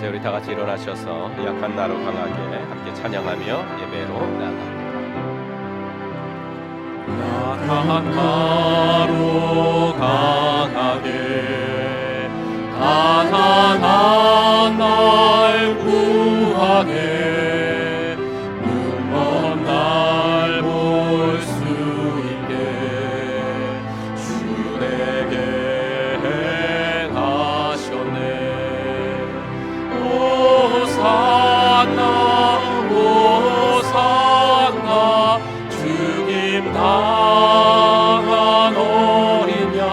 우리 다 같이 일어나셔서 약한 나로 강하게 함께 찬양하며 예배로 나아갑니다. 약한 나로 강하게 가난한 날 구하게 눈먼 날 볼 수 있게 주 내게 행하셨네. 호산나 호산나 죽임 당한 어린 양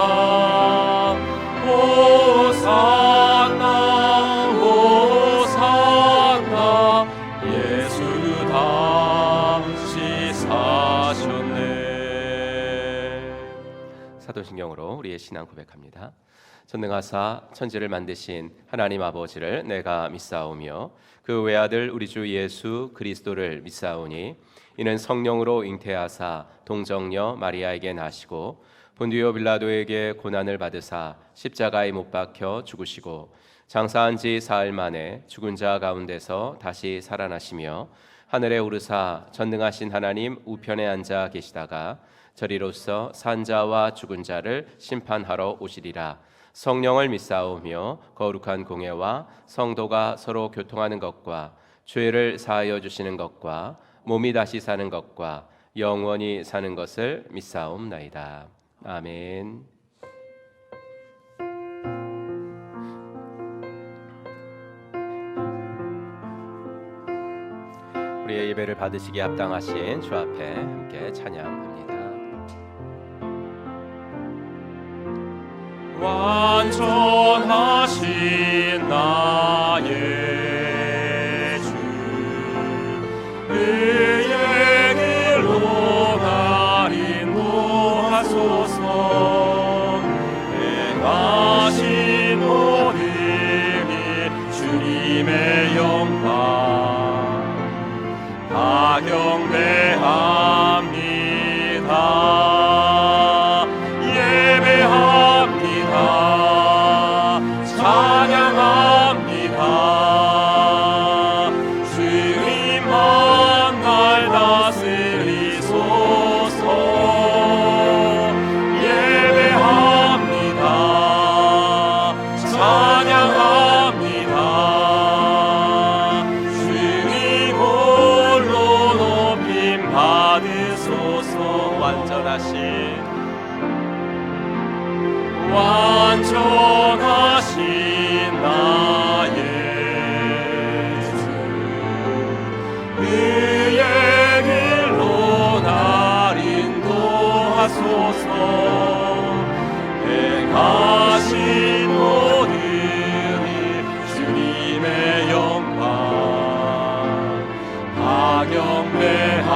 호산나 호산나 예수 다시 사셨네. 사도신경으로 우리의 신앙 고백합니다. 전능하사 천지를 만드신 하나님 아버지를 내가 믿사오며 그 외아들 우리 주 예수 그리스도를 믿사오니 이는 성령으로 잉태하사 동정녀 마리아에게 나시고 본디오 빌라도에게 고난을 받으사 십자가에 못 박혀 죽으시고 장사한 지 사흘 만에 죽은 자 가운데서 다시 살아나시며 하늘에 오르사 전능하신 하나님 우편에 앉아 계시다가 저리로서 산 자와 죽은 자를 심판하러 오시리라. 성령을 믿사오며 거룩한 공예와 성도가 서로 교통하는 것과 죄를 사하여 주시는 것과 몸이 다시 사는 것과 영원히 사는 것을 믿사옵나이다. 아멘. 우리의 예배를 받으시기에 합당하신 주 앞에 함께 찬양합니다. 완전하신 나의 주 의의 길로 날 인도하소서. 행하신 모든 일 주님의 영광 다 경배합니다. 찬양합니다. 주님만 날 다스리소서. 예배합니다. 찬양합니다. 주님 홀로 높임 받으소서. 완전하신 나의 주 의의 길로 날 인도하소서. 행하신 모든 일 주님의 영광 다 경배합니다.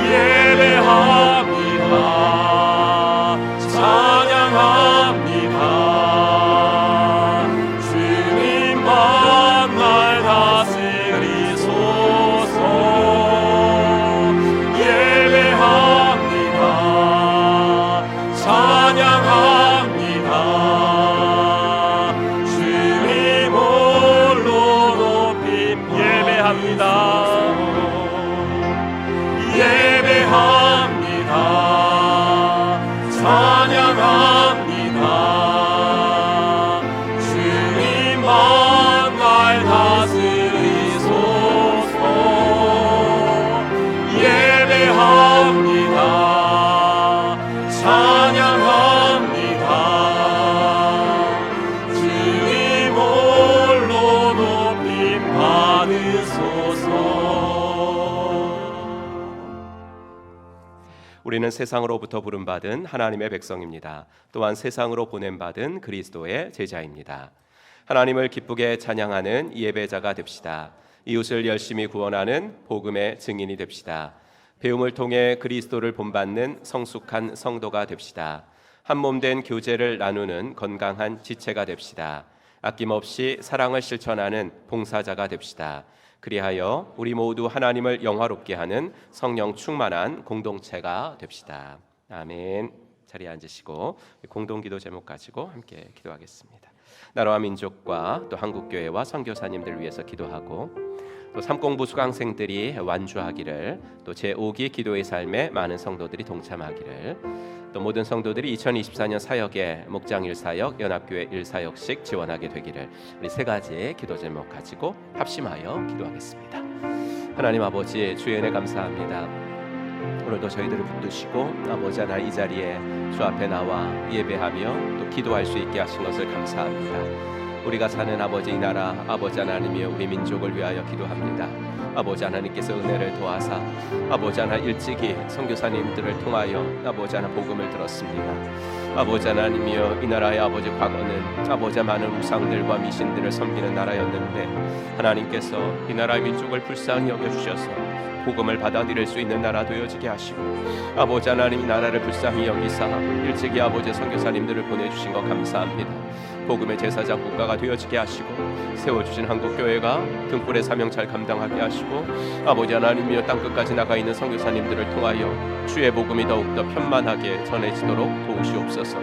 예배합니다. 찬양합니다. 주님만 날 다스리소서. 예배합니다. 찬양합니다. 주님 홀로 높임 예배합니다. 예배합니다. 찬양합니다. 주님만 날 다스리소서. 예배합니다. 찬양합니다. 주님 홀로 높임 받으소서. 우리는 세상으로부터 부름받은 하나님의 백성입니다. 또한 세상으로 보냄받은 그리스도의 제자입니다. 하나님을 기쁘게 찬양하는 예배자가 됩시다. 이웃을 열심히 구원하는 복음의 증인이 됩시다. 배움을 통해 그리스도를 본받는 성숙한 성도가 됩시다. 한몸된 교제를 나누는 건강한 지체가 됩시다. 아낌없이 사랑을 실천하는 봉사자가 됩시다. 그리하여 우리 모두 하나님을 영화롭게 하는 성령 충만한 공동체가 됩시다. 아멘. 자리에 앉으시고 공동기도 제목 가지고 함께 기도하겠습니다. 나라와 민족과 또 한국교회와 선교사님들 위해서 기도하고 또 삼공부 수강생들이 완주하기를, 또 제5기 기도의 삶에 많은 성도들이 동참하기를, 또 모든 성도들이 2024년 사역에 목장 1사역, 연합교회 1사역씩 지원하게 되기를, 우리 세 가지의 기도 제목 가지고 합심하여 기도하겠습니다. 하나님 아버지, 주의 은혜 감사합니다. 오늘도 저희들을 붙드시고 아버지 하나님 이 자리에 주 앞에 나와 예배하며 또 기도할 수 있게 하신 것을 감사합니다. 우리가 사는 아버지 이 나라, 아버지 하나님이여 우리 민족을 위하여 기도합니다. 아버지 하나님께서 은혜를 도와사 아버지 하나 일찍이 선교사님들을 통하여 아버지 하나 복음을 들었습니다. 아버지 하나님이여 이 나라의 아버지 과거는 아버지 많은 우상들과 미신들을 섬기는 나라였는데 하나님께서 이 나라의 민족을 불쌍히 여겨주셔서 복음을 받아들일 수 있는 나라 되어지게 하시고, 아버지 하나님 나라를 불쌍히 여기사 일찍이 아버지 선교사님들을 보내주신 것 감사합니다. 복음의 제사장 국가가 되어지게 하시고 세워주신 한국교회가 등불의 사명 잘 감당하게 하시고, 아버지 하나님이여 땅끝까지 나가 있는 선교사님들을 통하여 주의 복음이 더욱더 편만하게 전해지도록 도우시옵소서.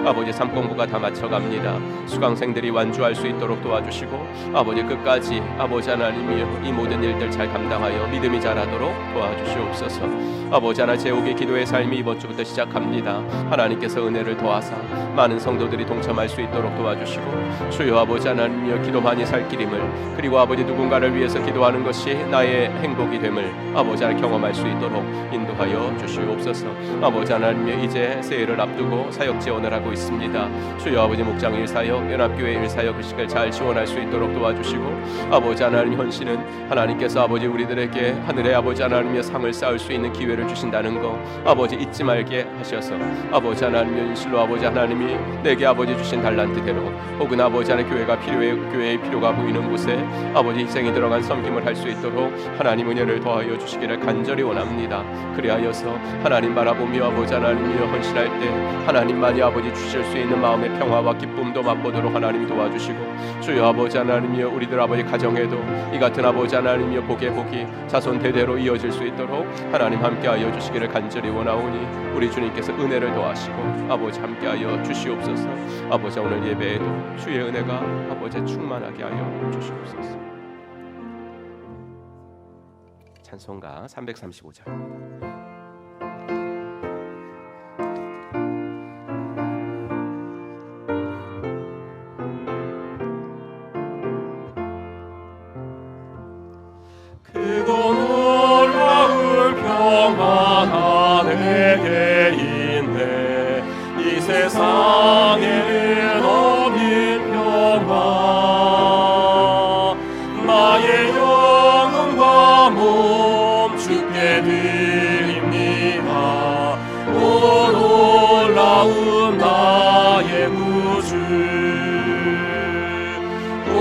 아버지 삼공부가 다 마쳐갑니다. 수강생들이 완주할 수 있도록 도와주시고, 아버지 끝까지 아버지 하나님이여 이 모든 일들 잘 감당하여 믿음이 자라도록 도와주시옵소서. 아버지 하나 제5기 기도의 삶이 이번 주부터 시작합니다. 하나님께서 은혜를 도와사 많은 성도들이 동참할 수 있도록 도와주시고, 주여 아버지 하나님이여 기도 많이 살 길임을, 그리고 아버지 누군가를 위해서 기도하는 것이 나의 행복이 됨을 아버지 하나 경험할 수 있도록 인도하여 주시옵소서. 아버지 하나님이여 이제 새해를 앞두고 사역 지원을 하고 있습니다. 주여 아버지 목장 1사역, 연합교회 1사역 의식을 잘 지원할 수 있도록 도와주시고, 아버지 하나님 헌신은 하나님께서 아버지 우리들에게 하늘의 아버지 하나님의 상을 쌓을 수 있는 기회를 주신다는 거 아버지 잊지 말게 하셔서, 아버지 하나님의 실로 아버지 하나님이 내게 아버지 주신 달란트대로 혹은 아버지 하나님 교회의 필요가 보이는 곳에 아버지 희생이 들어간 섬김을 할 수 있도록 하나님 은혜를 더하여 주시기를 간절히 원합니다. 그리하여서 하나님 바라보며 아버지 하나님이여 헌신할 때 하나님만이 아버지 주실 수 있는 마음의 평화와 기쁨도 맛보도록 하나님 도와주시고, 주여 아버지 하나님이여 우리들 아버지 가정에도 이 같은 아버지 하나님이여 복의 복이 자손 대대로 이어질 수 있도록 하나님 함께하여 주시기를 간절히 원하오니, 우리 주님께서 은혜를 더하시고 아버지 함께하여 주시옵소서. 아버지 오늘 예배에도 주의 은혜가 아버지 충만하게 하여 주시옵소서. 찬송가 335장입니다. 세상에는 없는 평화, 나의 영혼과 몸 주께 드립니다. 오 놀라운 나의 구주, 오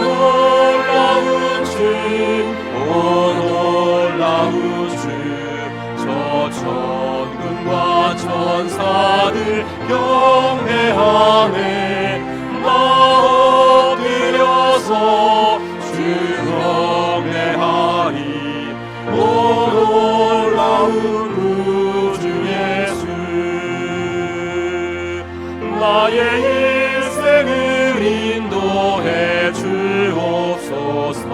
놀라운 주, 오 놀라운 주, 저 천군과 천사들 경배하네. 나 엎드려서 주 경배하리. 오 놀라운 구주 예수, 나의 인생을 인도해 주옵소서.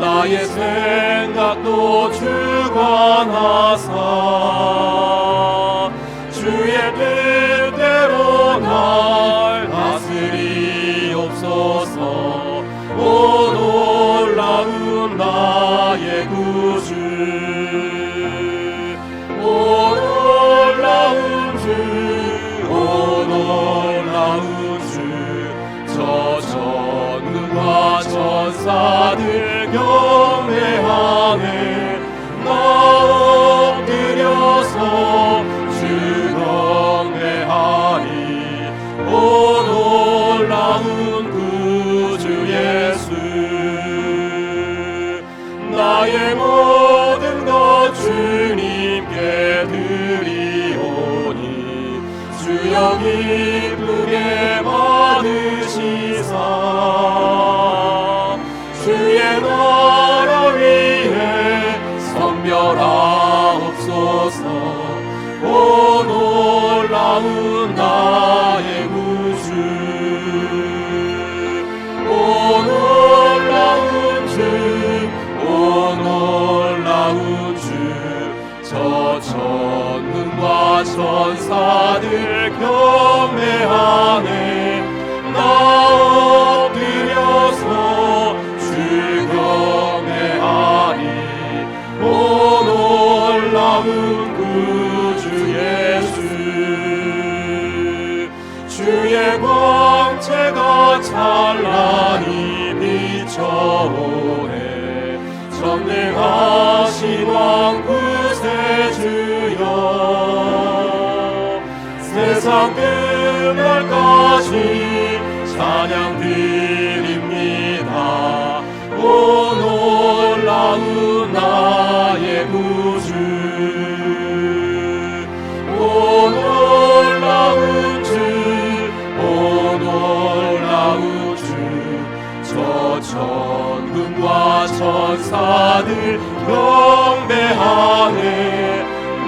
나의 생각도 주관하사 주의 뜻대로 날 다스리옵소서. 오 놀라운 나의 구주, 오 놀라운 주, 오 놀라운 주, 저 천군과 천사들 경배하네. 나 엎드려서 경배하리. 오 놀라운 구주 예수, 나의 모든 것 주님께 드리오니 주여 기쁘게 받으시사 주의 나라 위에 선별하옵소서. 오 놀라 천사들 경배하네. 나 엎드려서 주 경배하리. 오 놀라운 구주 예수. 주의 광채가 찬란히 비춰오네. 전능하신 왕 구세주여, 세상 끝날까지 찬양 드립니다. 오 놀라운 나의 구주. 오 놀라운 주, 오 놀라운 주. 저 천군과 천사들 경배하네.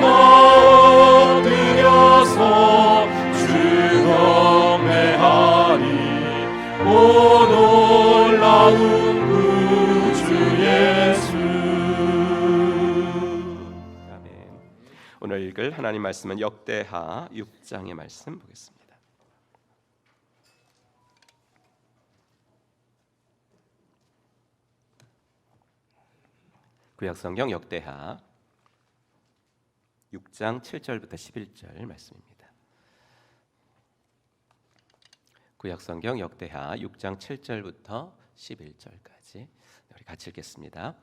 나 엎드려서 주 경배하리. 오 놀라운 구주 예수. 아멘. 오늘 읽을 하나님 말씀은 역대하 6장의 말씀 보겠습니다. 구약성경 역대하 6장 7절부터 11절 말씀입니다. 구약성경 역대하 6장 7절부터 11절까지 우리 같이 읽겠습니다.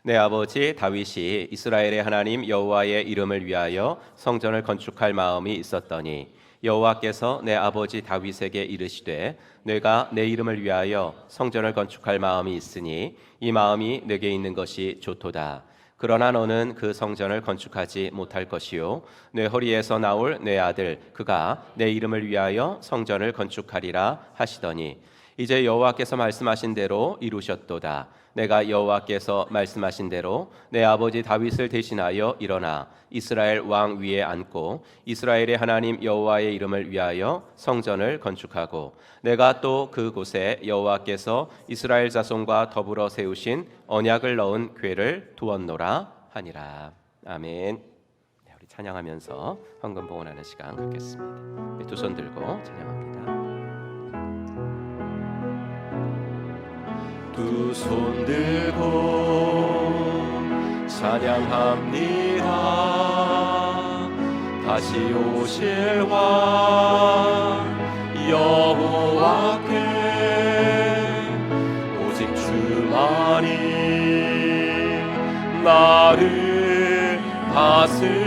내 아버지 다윗이 이스라엘의 하나님 여호와의 이름을 위하여 성전을 건축할 마음이 있었더니 여호와께서 내 아버지 다윗에게 이르시되 내가 내 이름을 위하여 성전을 건축할 마음이 있으니 이 마음이 내게 있는 것이 좋도다. 그러나 너는 그 성전을 건축하지 못할 것이요 내 허리에서 나올 내 아들 그가 내 이름을 위하여 성전을 건축하리라 하시더니 이제 여호와께서 말씀하신 대로 이루셨도다. 내가 여호와께서 말씀하신 대로 내 아버지 다윗을 대신하여 일어나 이스라엘 왕 위에 앉고 이스라엘의 하나님 여호와의 이름을 위하여 성전을 건축하고 내가 또 그곳에 여호와께서 이스라엘 자손과 더불어 세우신 언약을 넣은 궤를 두었노라 하니라. 아멘. 네, 우리 찬양하면서 헌금 봉헌하는 시간 갖겠습니다. 두 손 들고 찬양합니다. 두 손 들고 찬양합니다. 다시 오실 왕 여호와께 오직 주만이 나를 다스리네.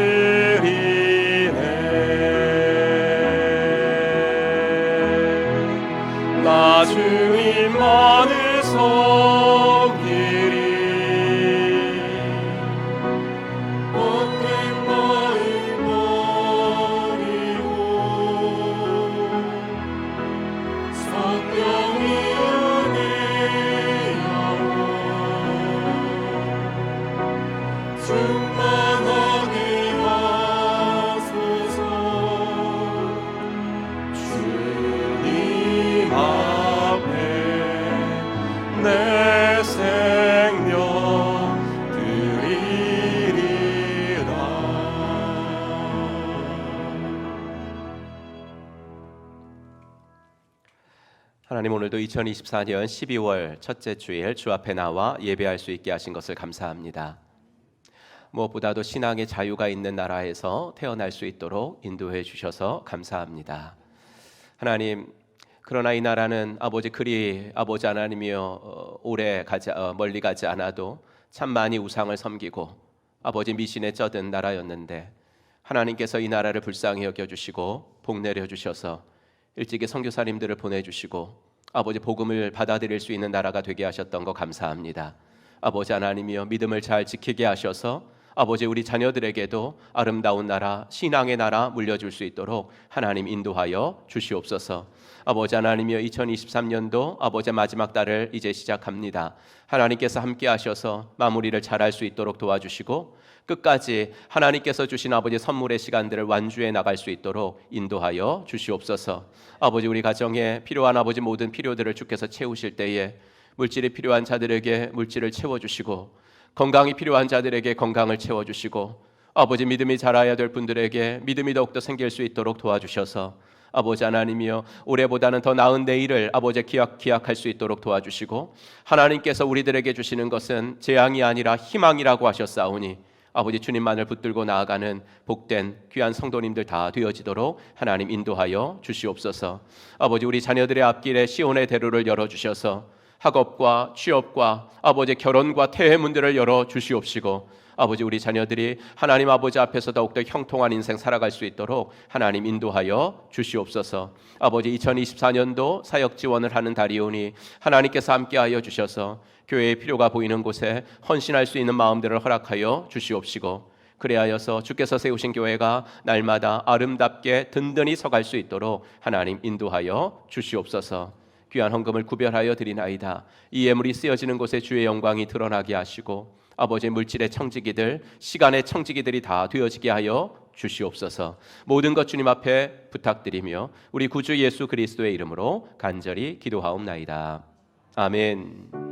나 주님만을 섬기리. 못된 마음 버리고 성령이 은혜하고 충만하게 하소서. 주님 앞에 내 생명 드리리라. 하나님 오늘도 2024년 12월 첫째 주일 주 앞에 나와 예배할 수 있게 하신 것을 감사합니다. 무엇보다도 신앙의 자유가 있는 나라에서 태어날 수 있도록 인도해 주셔서 감사합니다. 하나님, 그러나 이 나라는 아버지 하나님이여 멀리 가지 않아도 참 많이 우상을 섬기고 아버지 미신에 쩌든 나라였는데 하나님께서 이 나라를 불쌍히 여겨주시고 복 내려주셔서 일찍이 선교사님들을 보내주시고 아버지 복음을 받아들일 수 있는 나라가 되게 하셨던 거 감사합니다. 아버지 하나님이여 믿음을 잘 지키게 하셔서 아버지 우리 자녀들에게도 아름다운 나라, 신앙의 나라 물려줄 수 있도록 하나님 인도하여 주시옵소서. 아버지 하나님이여 2023년도 아버지 마지막 달을 이제 시작합니다. 하나님께서 함께 하셔서 마무리를 잘할 수 있도록 도와주시고 끝까지 하나님께서 주신 아버지 선물의 시간들을 완주해 나갈 수 있도록 인도하여 주시옵소서. 아버지 우리 가정에 필요한 아버지 모든 필요들을 주께서 채우실 때에 물질이 필요한 자들에게 물질을 채워주시고 건강이 필요한 자들에게 건강을 채워주시고 아버지, 믿음이 자라야 될 분들에게 믿음이 더욱더 생길 수 있도록 도와주셔서 아버지 하나님이여, 올해보다는 더 나은 내일을 아버지 기약할 수 있도록 도와주시고, 하나님께서 우리들에게 주시는 것은 재앙이 아니라 희망이라고 하셨사오니 아버지 주님만을 붙들고 나아가는 복된 귀한 성도님들 다 되어지도록 하나님 인도하여 주시옵소서. 아버지, 우리 자녀들의 앞길에 시온의 대로를 열어주셔서 학업과 취업과 아버지 결혼과 태회 문들을 열어 주시옵시고, 아버지 우리 자녀들이 하나님 아버지 앞에서 더욱더 형통한 인생 살아갈 수 있도록 하나님 인도하여 주시옵소서. 아버지, 2024년도 사역 지원을 하는 달이오니 하나님께서 함께하여 주셔서 교회의 필요가 보이는 곳에 헌신할 수 있는 마음들을 허락하여 주시옵시고, 그래하여서 주께서 세우신 교회가 날마다 아름답게 든든히 서갈 수 있도록 하나님 인도하여 주시옵소서. 귀한 헌금을 구별하여 드리나이다. 이 예물이 쓰여지는 곳에 주의 영광이 드러나게 하시고, 아버지 물질의 청지기들, 시간의 청지기들이 다 되어지게 하여 주시옵소서. 모든 것 주님 앞에 부탁드리며 우리 구주 예수 그리스도의 이름으로 간절히 기도하옵나이다. 아멘.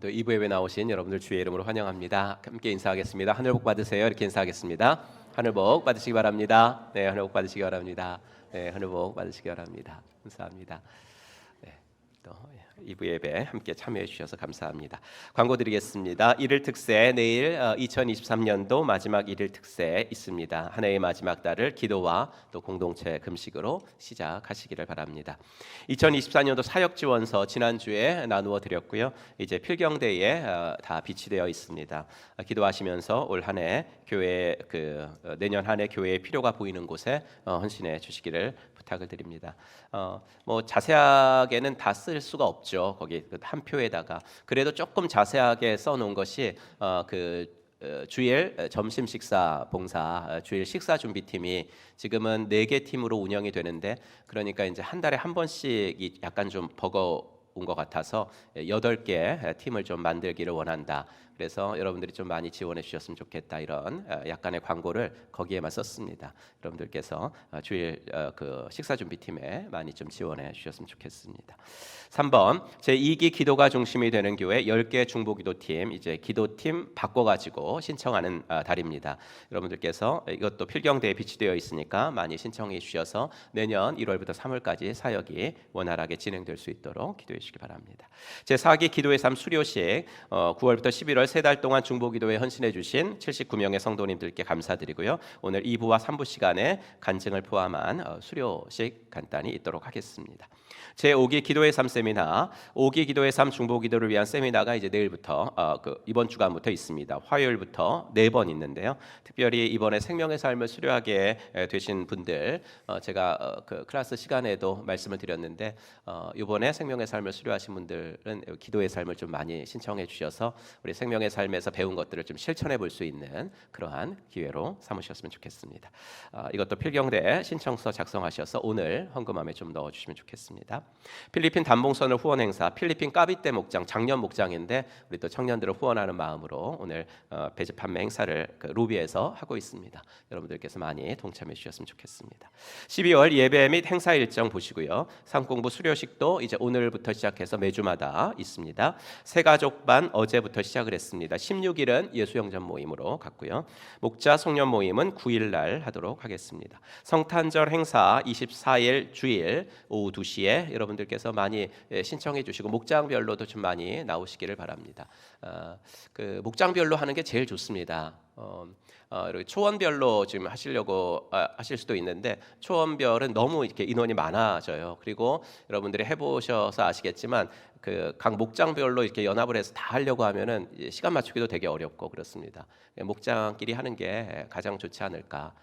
오늘도 2부 예배 나오신 여러분들 주의 이름으로 환영합니다. 함께 인사하겠습니다. 하늘 복 받으세요. 이렇게 인사하겠습니다. 하늘 복 받으시기 바랍니다. 네, 하늘 복 받으시기 바랍니다. 네, 하늘 복 받으시기 바랍니다. 감사합니다. 네, 또 2부 예배 함께 참여해 주셔서 감사합니다. 광고 드리겠습니다. 1일 특세, 내일 2023년도 마지막 1일 특세 있습니다. 한 해의 마지막 달을 기도와 또 공동체 금식으로 시작하시기를 바랍니다. 2024년도 사역 지원서 지난주에 나누어 드렸고요. 이제 필경대에 다 비치되어 있습니다. 기도하시면서 올 한 해 교회 내년 한 해 교회의 필요가 보이는 곳에 헌신해 주시기를 부탁을 드립니다. 뭐 자세하게는 다 쓸 수가 없죠. 거기 한 표에다가 그래도 조금 자세하게 써놓은 것이 주일 점심 식사 봉사 주일 식사 준비팀이 지금은 4개 팀으로 운영이 되는데, 그러니까 이제 한 달에 한 번씩 약간 좀 버거운 것 같아서 8개 팀을 좀 만들기를 원한다. 그래서 여러분들이 좀 많이 지원해 주셨으면 좋겠다, 이런 약간의 광고를 거기에만 썼습니다. 여러분들께서 주일 식사 준비팀에 많이 좀 지원해 주셨으면 좋겠습니다. 3번 제2기 기도가 중심이 되는 교회 10개 중보기도팀, 이제 기도팀 바꿔가지고 신청하는 달입니다. 여러분들께서 이것도 필경대에 비치되어 있으니까 많이 신청해 주셔서 내년 1월부터 3월까지 사역이 원활하게 진행될 수 있도록 기도해 주시기 바랍니다. 제4기 기도의 삶 수료식 9월부터 11월 3달 동안 중보기도에 헌신해 주신 79명의 성도님들께 감사드리고요. 오늘 2부와 3부 시간에 간증을 포함한 수료식 간단히 있도록 하겠습니다. 제5기 기도의 삶 세미나, 5기 기도의 삶 중보기도를 위한 세미나가 이제 내일부터 이번 주간부터 있습니다. 화요일부터 4번 있는데요. 특별히 이번에 생명의 삶을 수료하게 되신 분들, 제가 클래스 시간에도 말씀을 드렸는데 이번에 생명의 삶을 수료하신 분들은 기도의 삶을 좀 많이 신청해 주셔서 우리 생명의 삶에서 배운 것들을 좀 실천해 볼 수 있는 그러한 기회로 삼으셨으면 좋겠습니다. 이것도 필경대 신청서 작성하셔서 오늘 헌금함에 좀 넣어주시면 좋겠습니다. 필리핀 단봉선을 후원 행사, 필리핀 까비떼 목장 작년 목장인데 우리 또 청년들을 후원하는 마음으로 오늘 배즙 판매 행사를 로비에서 하고 있습니다. 여러분들께서 많이 동참해 주셨으면 좋겠습니다. 12월 예배 및 행사 일정 보시고요. 삶공부 수료식도 이제 오늘부터 시작해서 매주마다 있습니다. 새가족반 어제부터 시작을 했습니다. 16일은 예수영전 모임으로 갔고요. 목자 송년 모임은 9일 날 하도록 하겠습니다. 성탄절 행사 24일 주일 오후 2시에 여러분들께서 많이 신청해 주시고 목장별로도 좀 많이 나오시기를 바랍니다. 목장별로 하는 게 제일 좋습니다. 이렇게 초원별로 지금 하시려고 하실 수도 있는데 초원별은 너무 이렇게 인원이 많아져요. 그리고 여러분들이 해보셔서 아시겠지만 각 목장별로 이렇게 연합을 해서 다 하려고 하면은 시간 맞추기도 되게 어렵고 그렇습니다. 목장끼리 하는 게 가장 좋지 않을까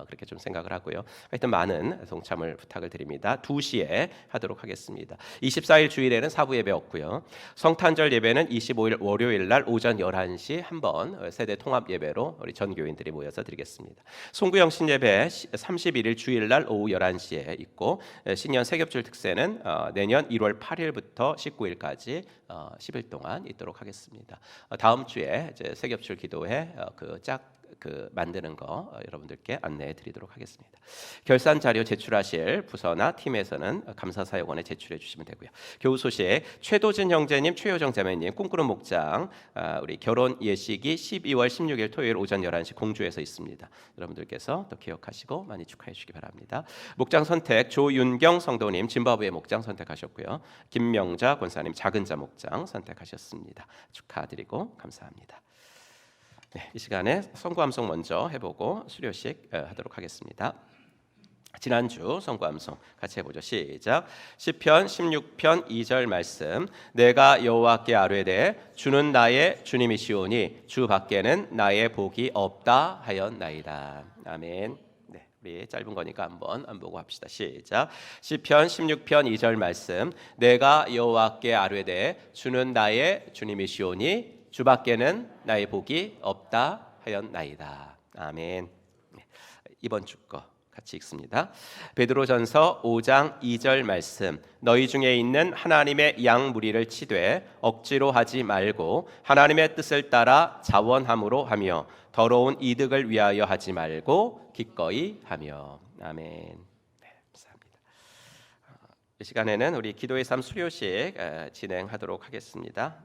그렇게 좀 생각을 하고요. 하여튼 많은 동참을 부탁을 드립니다. 2시에 하도록 하겠습니다. 24일 주일에는 사부 예배 없고요. 성탄절 예배는 25일 월요일 날 오전 11시 한번 세대 통합 예배로 우리 전 교인들이 저희들이 모여서 드리겠습니다. 송구영 신예배 31일 주일날 오후 11시에 있고 신년 새겹줄 특세는 내년 1월 8일부터 19일까지 10일 동안 있도록 하겠습니다. 다음 주에 이제 새겹줄 기도회 만드는 거 여러분들께 안내해 드리도록 하겠습니다. 결산 자료 제출하실 부서나 팀에서는 감사사역원에 제출해 주시면 되고요. 교우 소식 최도진 형제님, 최효정 자매님, 꿈꾸는 목장 우리 결혼 예식이 12월 16일 토요일 오전 11시 공주에서 있습니다. 여러분들께서 또 기억하시고 많이 축하해 주시기 바랍니다. 목장 선택 조윤경 성도님 짐바브웨 목장 선택하셨고요. 김명자 권사님 작은자 목장 선택하셨습니다. 축하드리고 감사합니다. 네, 이 시간에 선구암송 먼저 해보고 수료식 하도록 하겠습니다. 지난주 선구암송 같이 해보죠. 시작. 시편 16편 2절 말씀. 내가 여호와께 아뢰되 주는 나의 주님이시오니 주 밖에는 나의 복이 없다 하였나이다. 아멘. 네, 우리 짧은 거니까 한번 안 보고 합시다. 시작. 시편 16편 2절 말씀. 내가 여호와께 아뢰되 주는 나의 주님이시오니 주밖에는 나의 복이 없다 하였나이다. 아멘. 이번 주 거 같이 읽습니다. 베드로전서 5장 2절 말씀. 너희 중에 있는 하나님의 양 무리를 치되 억지로 하지 말고 하나님의 뜻을 따라 자원함으로 하며 더러운 이득을 위하여 하지 말고 기꺼이 하며. 아멘. 이 시간에는 우리 기도의 삶 수료식 진행하도록 하겠습니다.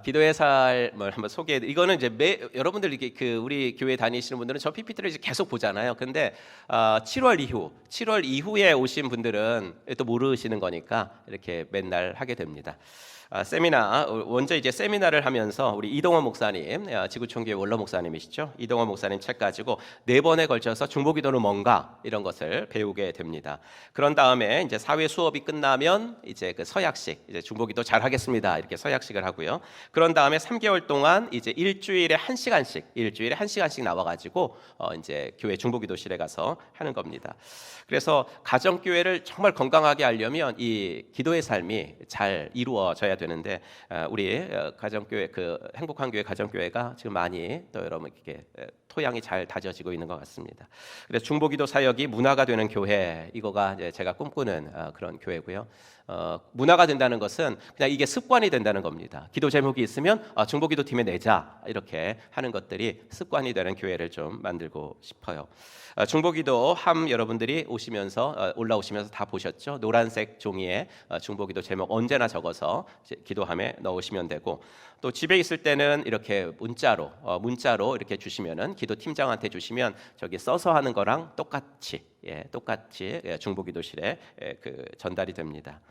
기도의 삶을 한번 소개해. 이거는 이제 여러분들 이렇게 우리 교회 다니시는 분들은 저 PPT를 이제 계속 보잖아요. 근데 7월 이후에 오신 분들은 또 모르시는 거니까 이렇게 맨날 하게 됩니다. 세미나 먼저 이제 세미나를 하면서 우리 이동원 목사님 지구촌교회 원로 목사님이시죠. 이동원 목사님 책 가지고 4번에 걸쳐서 중보기도는 뭔가 이런 것을 배우게 됩니다. 그런 다음에 이제 사회 수업이 끝나면 이제 그 서약식 이제 중보기도 잘 하겠습니다 이렇게 서약식을 하고요. 그런 다음에 3개월 동안 이제 일주일에 1시간씩 나와가지고 이제 교회 중보기도실에 가서 하는 겁니다. 그래서 가정교회를 정말 건강하게 하려면 이 기도의 삶이 잘 이루어져야 되는데 우리 가정교회 행복한 교회 가정교회가 지금 많이 또 여러분 이렇게 토양이 잘 다져지고 있는 것 같습니다. 그래서 중보기도 사역이 문화가 되는 교회 이거가 이제 제가 꿈꾸는 그런 교회고요. 문화가 된다는 것은 그냥 이게 습관이 된다는 겁니다. 기도 제목이 있으면 중보기도 팀에 내자 이렇게 하는 것들이 습관이 되는 교회를 좀 만들고 싶어요. 중보기도 함 여러분들이 올라오시면서 다 보셨죠? 노란색 종이에 중보기도 제목 언제나 적어서 기도함에 넣으시면 되고 또 집에 있을 때는 이렇게 문자로 이렇게 주시면은 기도 팀장한테 주시면 저기 써서 하는 거랑 똑같이 중보기도실에 전달이 됩니다.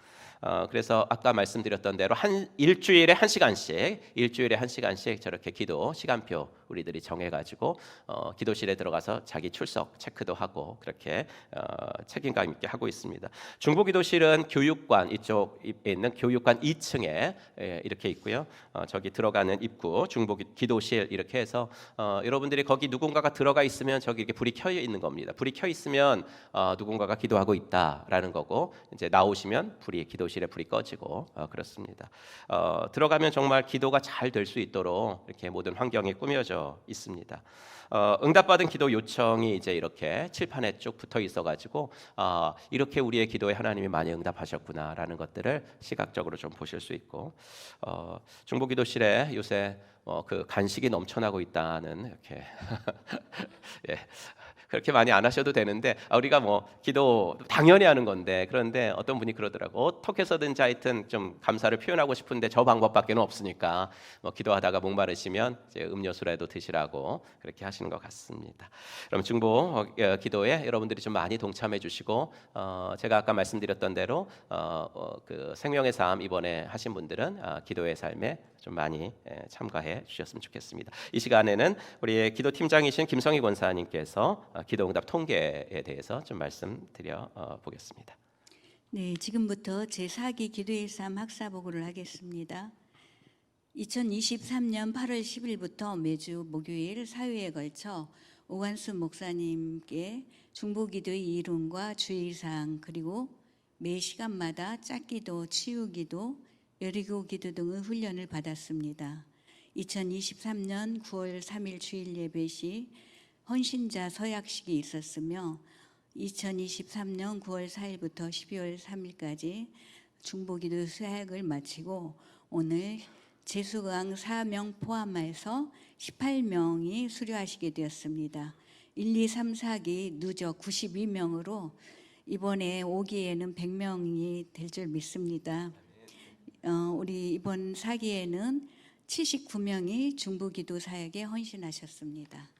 그래서 아까 말씀드렸던 대로 일주일에 한 시간씩 저렇게 기도 시간표 우리들이 정해가지고 기도실에 들어가서 자기 출석 체크도 하고 그렇게 책임감 있게 하고 있습니다. 중보기도실은 교육관 이쪽에 있는 교육관 2층에 이렇게 있고요. 저기 들어가는 입구 중보기도실 이렇게 해서 여러분들이 거기 누군가가 들어가 있으면 저기 이렇게 불이 켜 있는 겁니다. 불이 켜 있으면 누군가가 기도하고 있다라는 거고 이제 나오시면 기도실에 불이 꺼지고 그렇습니다. 들어가면 정말 기도가 잘 될 수 있도록 이렇게 모든 환경이 꾸며져 있습니다. 응답받은 기도 요청이 이제 이렇게 칠판에 쭉 붙어 있어가지고 이렇게 우리의 기도에 하나님이 많이 응답하셨구나라는 것들을 시각적으로 좀 보실 수 있고 중보기도실에 요새 그 간식이 넘쳐나고 있다는 이렇게 예. 그렇게 많이 안 하셔도 되는데 우리가 기도 당연히 하는 건데 그런데 어떤 분이 그러더라고 어떻게 해서든지 하여튼 좀 감사를 표현하고 싶은데 저 방법밖에 없으니까 기도하다가 목마르시면 이제 음료수라도 드시라고 그렇게 하시는 것 같습니다. 그럼 중보 기도에 여러분들이 좀 많이 동참해 주시고 제가 아까 말씀드렸던 대로 그 생명의 삶 이번에 하신 분들은 기도의 삶에 좀 많이 참가해 주셨으면 좋겠습니다. 이 시간에는 우리 기도 팀장이신 김성희 권사님께서 기도응답 통계에 대해서 좀 말씀드려 보겠습니다. 네, 지금부터 제4기 기도의 삶 학사보고를 하겠습니다. 2023년 8월 10일부터 매주 목요일 사회에 걸쳐 오관수 목사님께 중보기도의 이론과 주의사항 그리고 매 시간마다 짝기도, 치유기도, 여리고기도 등의 훈련을 받았습니다. 2023년 9월 3일 주일 예배 시 헌신자 서약식이 있었으며 2023년 9월 4일부터 12월 3일까지 중보기도 서약을 마치고 오늘 재수강 4명 포함해서 18명이 수료하시게 되었습니다. 1, 2, 3, 4기 누적 92명으로 이번에 5기에는 100명이 될 줄 믿습니다. 우리 이번 4기에는 79명이 중보기도 사역에 헌신하셨습니다.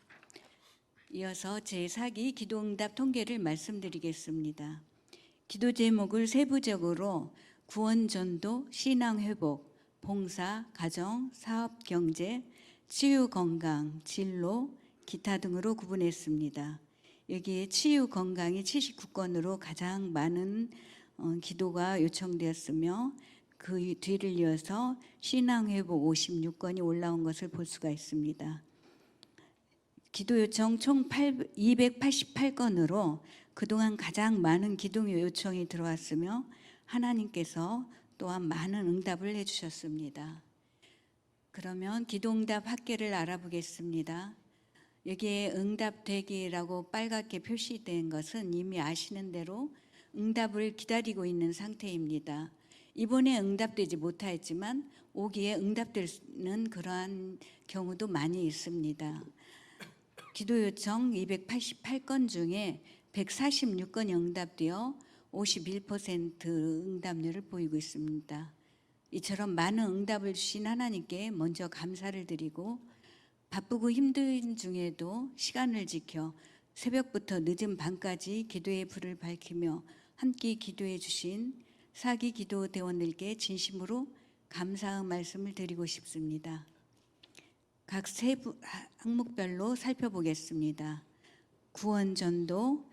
이어서 제4기 기도응답 통계를 말씀드리겠습니다. 기도 제목을 세부적으로 구원전도, 신앙회복, 봉사, 가정, 사업, 경제, 치유, 건강, 진로, 기타 등으로 구분했습니다. 여기에 치유, 건강이 79건으로 가장 많은 기도가 요청되었으며 그 뒤를 이어서 신앙회복 56건이 올라온 것을 볼 수가 있습니다. 기도 요청 총 288건으로 그동안 가장 많은 기도 요청이 들어왔으며 하나님께서 또한 많은 응답을 해주셨습니다. 그러면 기도응답 학계를 알아보겠습니다. 여기에 응답되기라고 빨갛게 표시된 것은 이미 아시는 대로 응답을 기다리고 있는 상태입니다. 이번에 응답되지 못하였지만 5기에 응답되는 그러한 경우도 많이 있습니다. 기도 요청 288건 중에 146건이 응답되어 51% 응답률을 보이고 있습니다. 이처럼 많은 응답을 주신 하나님께 먼저 감사를 드리고 바쁘고 힘든 중에도 시간을 지켜 새벽부터 늦은 밤까지 기도의 불을 밝히며 함께 기도해 주신 4기 기도 대원들께 진심으로 감사의 말씀을 드리고 싶습니다. 각 세부 항목별로 살펴보겠습니다. 구원전도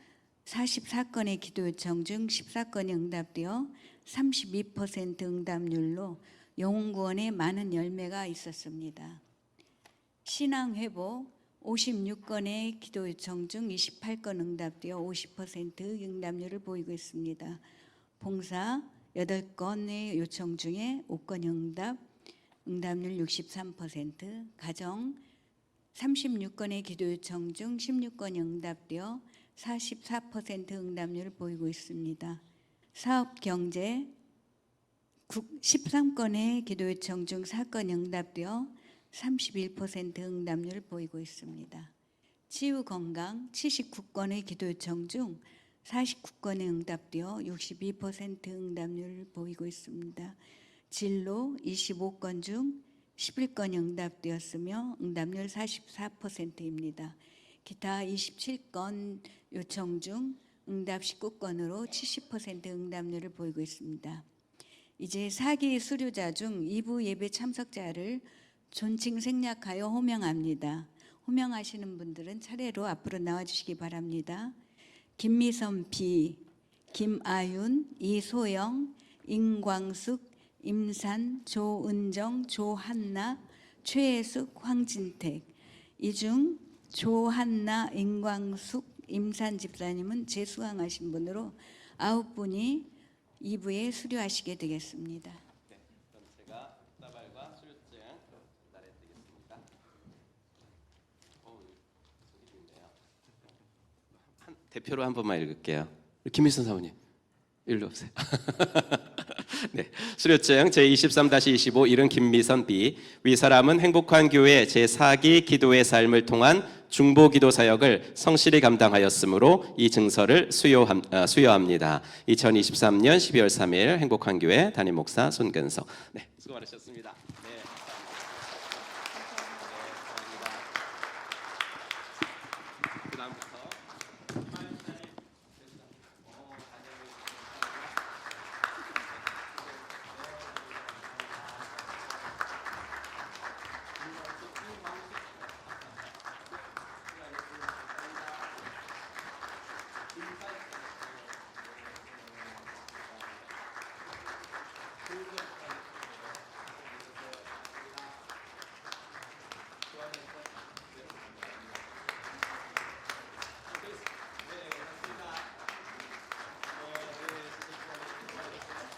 44건의 기도 요청 중 14건이 응답되어 32% 응답률로 영혼구원에 많은 열매가 있었습니다. 신앙회복 56건의 기도 요청 중 28건 응답되어 50% 응답률을 보이고 있습니다. 봉사 8건의 요청 중에 5건 응답률 63%, 가정 36건의 기도 요청 중 16건이 응답되어 44% 응답률을 보이고 있습니다. 사업 경제 13건의 기도 요청 중 4건이 응답되어 31% 응답률을 보이고 있습니다. 치유 건강 79건의 기도 요청 중 49건의 응답되어 62% 응답률을 보이고 있습니다. 진로 25건 중 11건이 응답되었으며 응답률 44%입니다. 기타 27건 요청 중 응답 19건으로 70% 응답률을 보이고 있습니다. 이제 4기 수료자 중 2부 예배 참석자를 존칭 생략하여 호명합니다. 호명하시는 분들은 차례로 앞으로 나와주시기 바랍니다. 김미선 B, 김아윤, 이소영, 임광숙, 임산, 조은정, 조한나, 최혜숙, 황진택. 이 중 조한나, 임광숙, 임산 집사님은 재수강하신 분으로 9분이 2부에 수료하시게 되겠습니다. 네, 그럼 제가 사발과 수료증 전달해 드리겠습니다. 저기 있네요. 대표로 한 번만 읽을게요. 김미선 사모님, 일로 오세요. 네, 수료증 제23-25 이름 김미선 B. 위 사람은 행복한 교회 제4기 기도의 삶을 통한 중보기도 사역을 성실히 감당하였으므로 이 증서를 수여합니다. 2023년 12월 3일 행복한 교회 담임 목사 손근석. 네, 수고 많으셨습니다. 네, 감사합니다. 그다음부터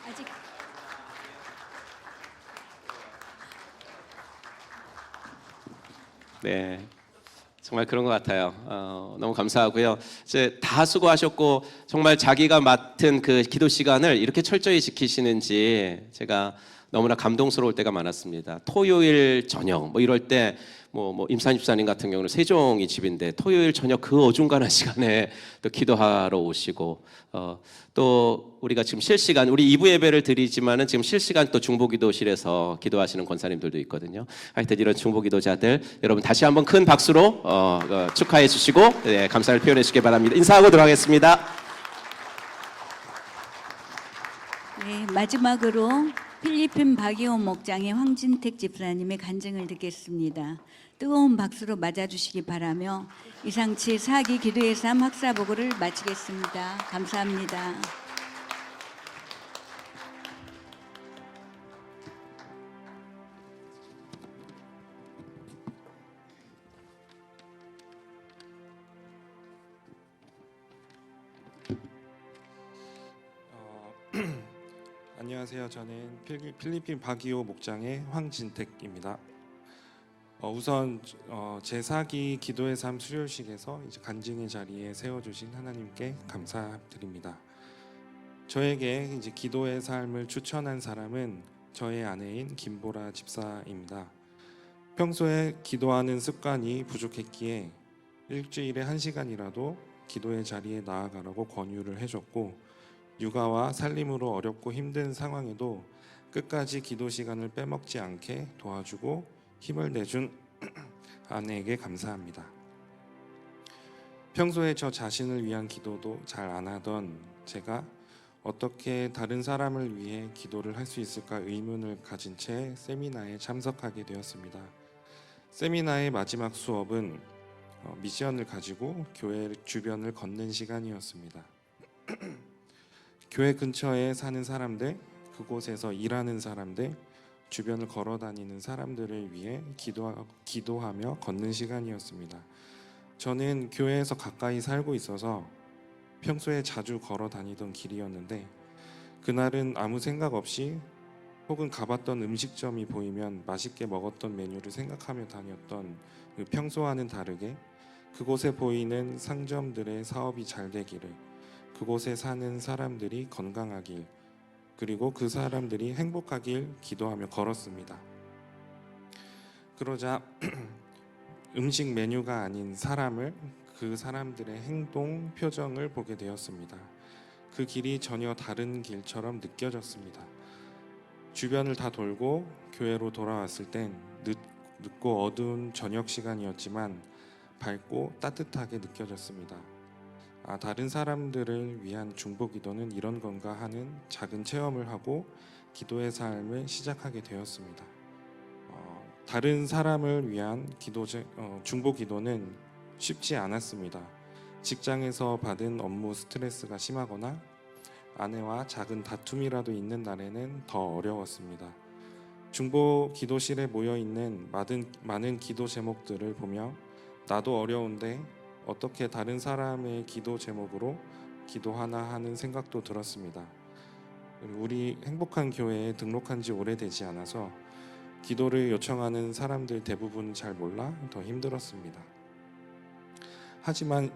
아직 네. 정말 그런 것 같아요. 너무 감사하고요. 이제 다 수고하셨고 정말 자기가 맡은 그 기도 시간을 이렇게 철저히 지키시는지 제가 너무나 감동스러울 때가 많았습니다. 토요일 저녁 뭐 이럴 때 임산 집사님 같은 경우는 세종이 집인데 토요일 저녁 그 어중간한 시간에 또 기도하러 오시고 또 우리가 지금 실시간 우리 2부 예배를 드리지만은 지금 실시간 또 중보기도실에서 기도하시는 권사님들도 있거든요. 하여튼 이런 중보기도자들 여러분 다시 한번 큰 박수로 축하해 주시고 네, 감사를 표현해 주시기 바랍니다. 인사하고 들어가겠습니다. 네, 마지막으로 필리핀 박이호 목장의 황진택 집사님의 간증을 듣겠습니다. 뜨거운 박수로 맞아주시기 바라며 이상치 4기 기도의 삶 학사보고를 마치겠습니다. 감사합니다. 안녕하세요. 저는 필리핀 바기오 목장의 황진택입니다. 우선 제4기 기도의 삶 수료식에서 이제 간증의 자리에 세워주신 하나님께 감사드립니다. 저에게 이제 기도의 삶을 추천한 사람은 저의 아내인 김보라 집사입니다. 평소에 기도하는 습관이 부족했기에 일주일에 1시간이라도 기도의 자리에 나아가라고 권유를 해줬고 육아와 살림으로 어렵고 힘든 상황에도 끝까지 기도 시간을 빼먹지 않게 도와주고 힘을 내준 아내에게 감사합니다. 평소에 저 자신을 위한 기도도 잘 안 하던 제가 어떻게 다른 사람을 위해 기도를 할 수 있을까 의문을 가진 채 세미나에 참석하게 되었습니다. 세미나의 마지막 수업은 미션을 가지고 교회 주변을 걷는 시간이었습니다. 교회 근처에 사는 사람들, 그곳에서 일하는 사람들, 주변을 걸어 다니는 사람들을 위해 기도하며 걷는 시간이었습니다. 저는 교회에서 가까이 살고 있어서 평소에 자주 걸어 다니던 길이었는데 그날은 아무 생각 없이 혹은 가봤던 음식점이 보이면 맛있게 먹었던 메뉴를 생각하며 다녔던 그 평소와는 다르게 그곳에 보이는 상점들의 사업이 잘 되기를, 그곳에 사는 사람들이 건강하길, 그리고 그 사람들이 행복하길 기도하며 걸었습니다. 그러자 음식 메뉴가 아닌 사람을, 그 사람들의 행동, 표정을 보게 되었습니다. 그 길이 전혀 다른 길처럼 느껴졌습니다. 주변을 다 돌고 교회로 돌아왔을 땐 늦고 어두운 저녁 시간이었지만 밝고 따뜻하게 느껴졌습니다. 다른 사람들을 위한 중보기도는 이런 건가 하는 작은 체험을 하고 기도의 삶을 시작하게 되었습니다. 다른 사람을 위한 중보기도는 쉽지 않았습니다. 직장에서 받은 업무 스트레스가 심하거나 아내와 작은 다툼이라도 있는 날에는 더 어려웠습니다. 중보기도실에 모여있는 많은 기도 제목들을 보며 나도 어려운데 어떻게 다른 사람의 기도 제목으로 기도하나 하는 생각도 들었습니다. 우리 행복한 교회에 등록한 지 오래되지 않아서 기도를 요청하는 사람들 대부분 잘 몰라 더 힘들었습니다. 하지만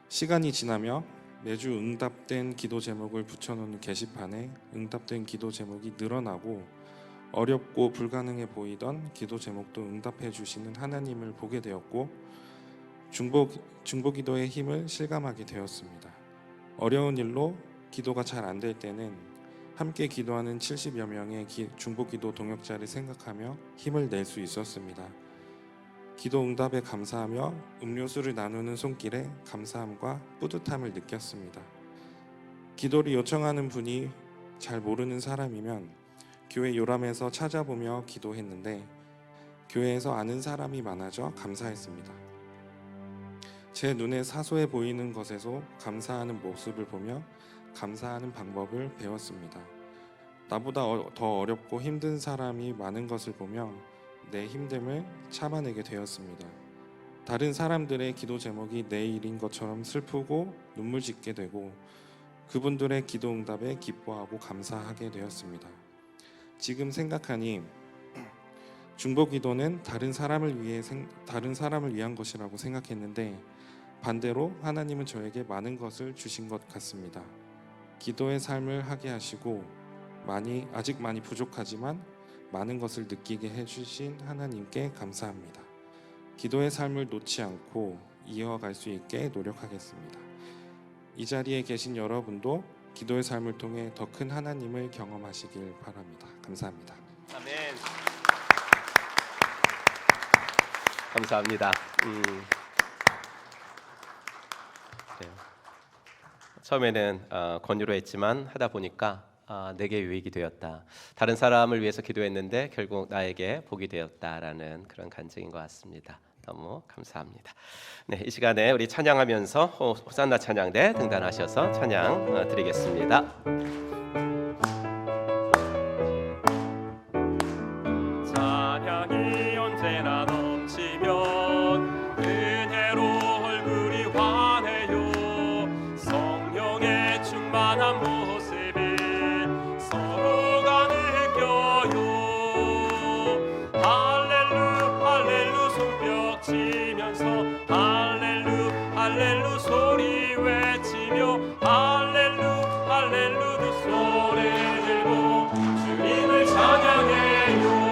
시간이 지나며 매주 응답된 기도 제목을 붙여놓는 게시판에 응답된 기도 제목이 늘어나고 어렵고 불가능해 보이던 기도 제목도 응답해 주시는 하나님을 보게 되었고 중보기도의 힘을 실감하게 되었습니다. 어려운 일로 기도가 잘 안 될 때는 함께 기도하는 70여 명의 중보기도 동역자를 생각하며 힘을 낼 수 있었습니다. 기도 응답에 감사하며 음료수를 나누는 손길에 감사함과 뿌듯함을 느꼈습니다. 기도를 요청하는 분이 잘 모르는 사람이면 교회 요람에서 찾아보며 기도했는데 교회에서 아는 사람이 많아져 감사했습니다. 제 눈에 사소해 보이는 것에서 감사하는 모습을 보며 감사하는 방법을 배웠습니다. 나보다 더 어렵고 힘든 사람이 많은 것을 보며 내 힘듦을 참아내게 되었습니다. 다른 사람들의 기도 제목이 내 일인 것처럼 슬프고 눈물 짓게 되고 그분들의 기도 응답에 기뻐하고 감사하게 되었습니다. 지금 생각하니 중보기도는 다른 사람을 위한 것이라고 생각했는데 반대로 하나님은 저에게 많은 것을 주신 것 같습니다. 기도의 삶을 하게 하시고 아직 많이 부족하지만 많은 것을 느끼게 해주신 하나님께 감사합니다. 기도의 삶을 놓지 않고 이어갈 수 있게 노력하겠습니다. 이 자리에 계신 여러분도 기도의 삶을 통해 더 큰 하나님을 경험하시길 바랍니다. 감사합니다. 아멘. 감사합니다. 그래요. 처음에는 권유로 했지만 하다 보니까 내게 유익이 되었다. 다른 사람을 위해서 기도했는데 결국 나에게 복이 되었다라는 그런 간증인 것 같습니다. 너무 감사합니다. 네, 이 시간에 우리 찬양하면서 호산나 찬양대 등단하셔서 찬양 드리겠습니다. 찬양이 언제나 넘치면 은혜로 얼굴이 환해요. 성령의 충만한 모습이 서로가 느껴요. 할렐루 할렐루 손뼉 치면서 할렐루 할렐루 소리 외치며 할렐루 할렐루 두 소리 들고 주님을 찬양해요.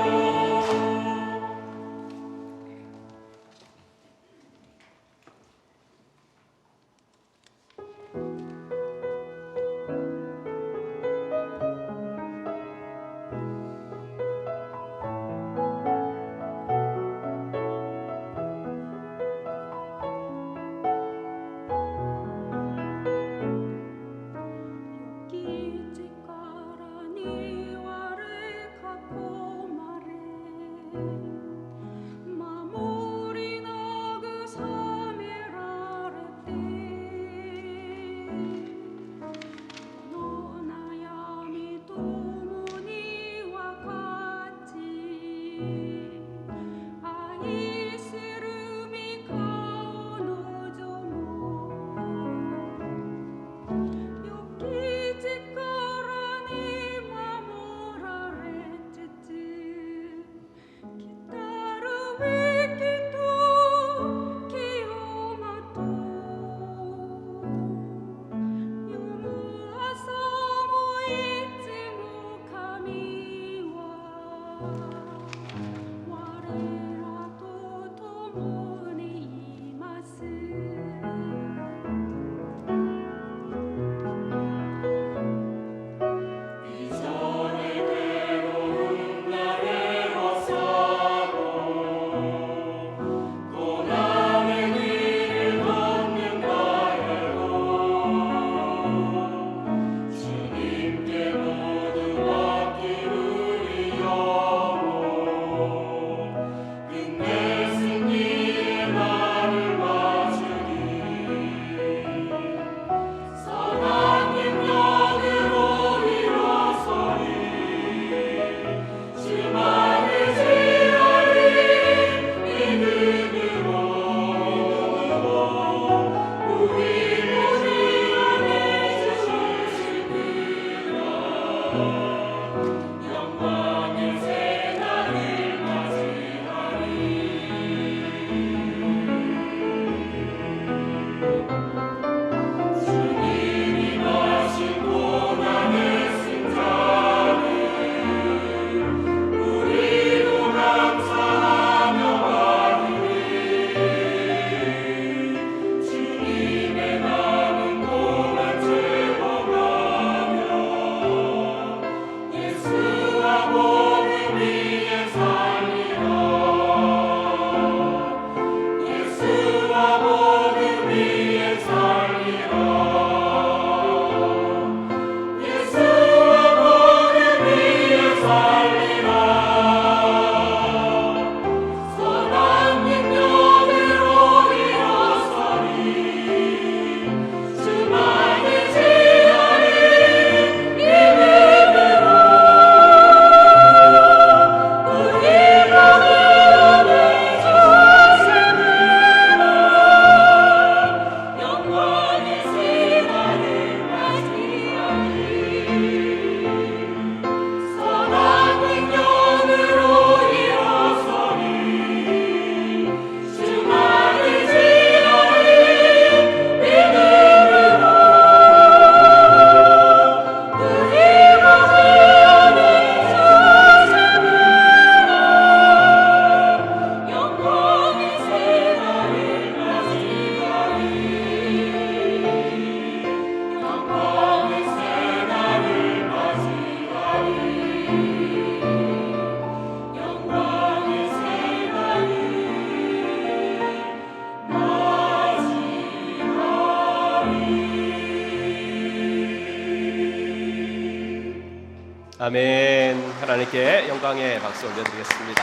아멘. 하나님께 영광의 박수 올려드리겠습니다.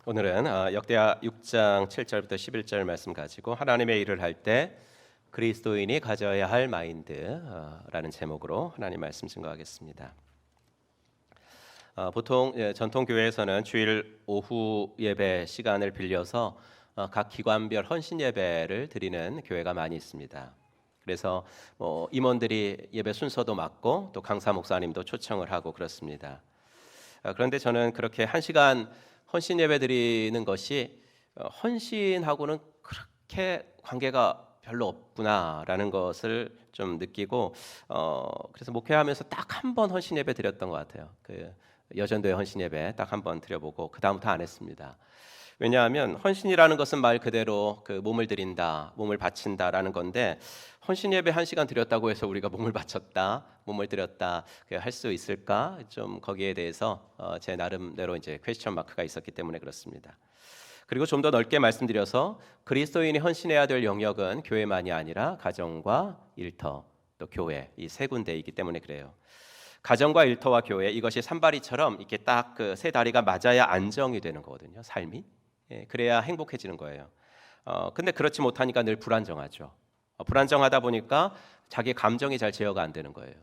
오늘은 역대하 6장 7절부터 11절 말씀 가지고 하나님의 일을 할 때 그리스도인이 가져야 할 마인드라는 제목으로 하나님 말씀 증거하겠습니다. 보통 전통 교회에서는 주일 오후 예배 시간을 빌려서 각 기관별 헌신 예배를 드리는 교회가 많이 있습니다. 그래서 임원들이 예배 순서도 맡고 또 강사 목사님도 초청을 하고 그렇습니다. 그런데 저는 그렇게 1시간 헌신 예배 드리는 것이 헌신하고는 그렇게 관계가 별로 없구나라는 것을 좀 느끼고 그래서 목회하면서 딱 한 번 헌신 예배 드렸던 것 같아요. 그 여전도의 헌신 예배 딱 한 번 드려보고 그 다음부터 안 했습니다. 왜냐하면 헌신이라는 것은 말 그대로 그 몸을 드린다, 몸을 바친다라는 건데 헌신 예배 1시간 드렸다고 해서 우리가 몸을 바쳤다, 몸을 드렸다 할 수 있을까? 좀 거기에 대해서 제 나름대로 이제 퀘스천 마크가 있었기 때문에 그렇습니다. 그리고 좀 더 넓게 말씀드려서 그리스도인이 헌신해야 될 영역은 교회만이 아니라 가정과 일터 또 교회 이 세 군데이기 때문에 그래요. 가정과 일터와 교회 이것이 산발이처럼 이렇게 딱 그 세 다리가 맞아야 안정이 되는 거거든요. 삶이 그래야 행복해지는 거예요. 근데 그렇지 못하니까 늘 불안정하죠. 불안정하다 보니까 자기 감정이 잘 제어가 안 되는 거예요.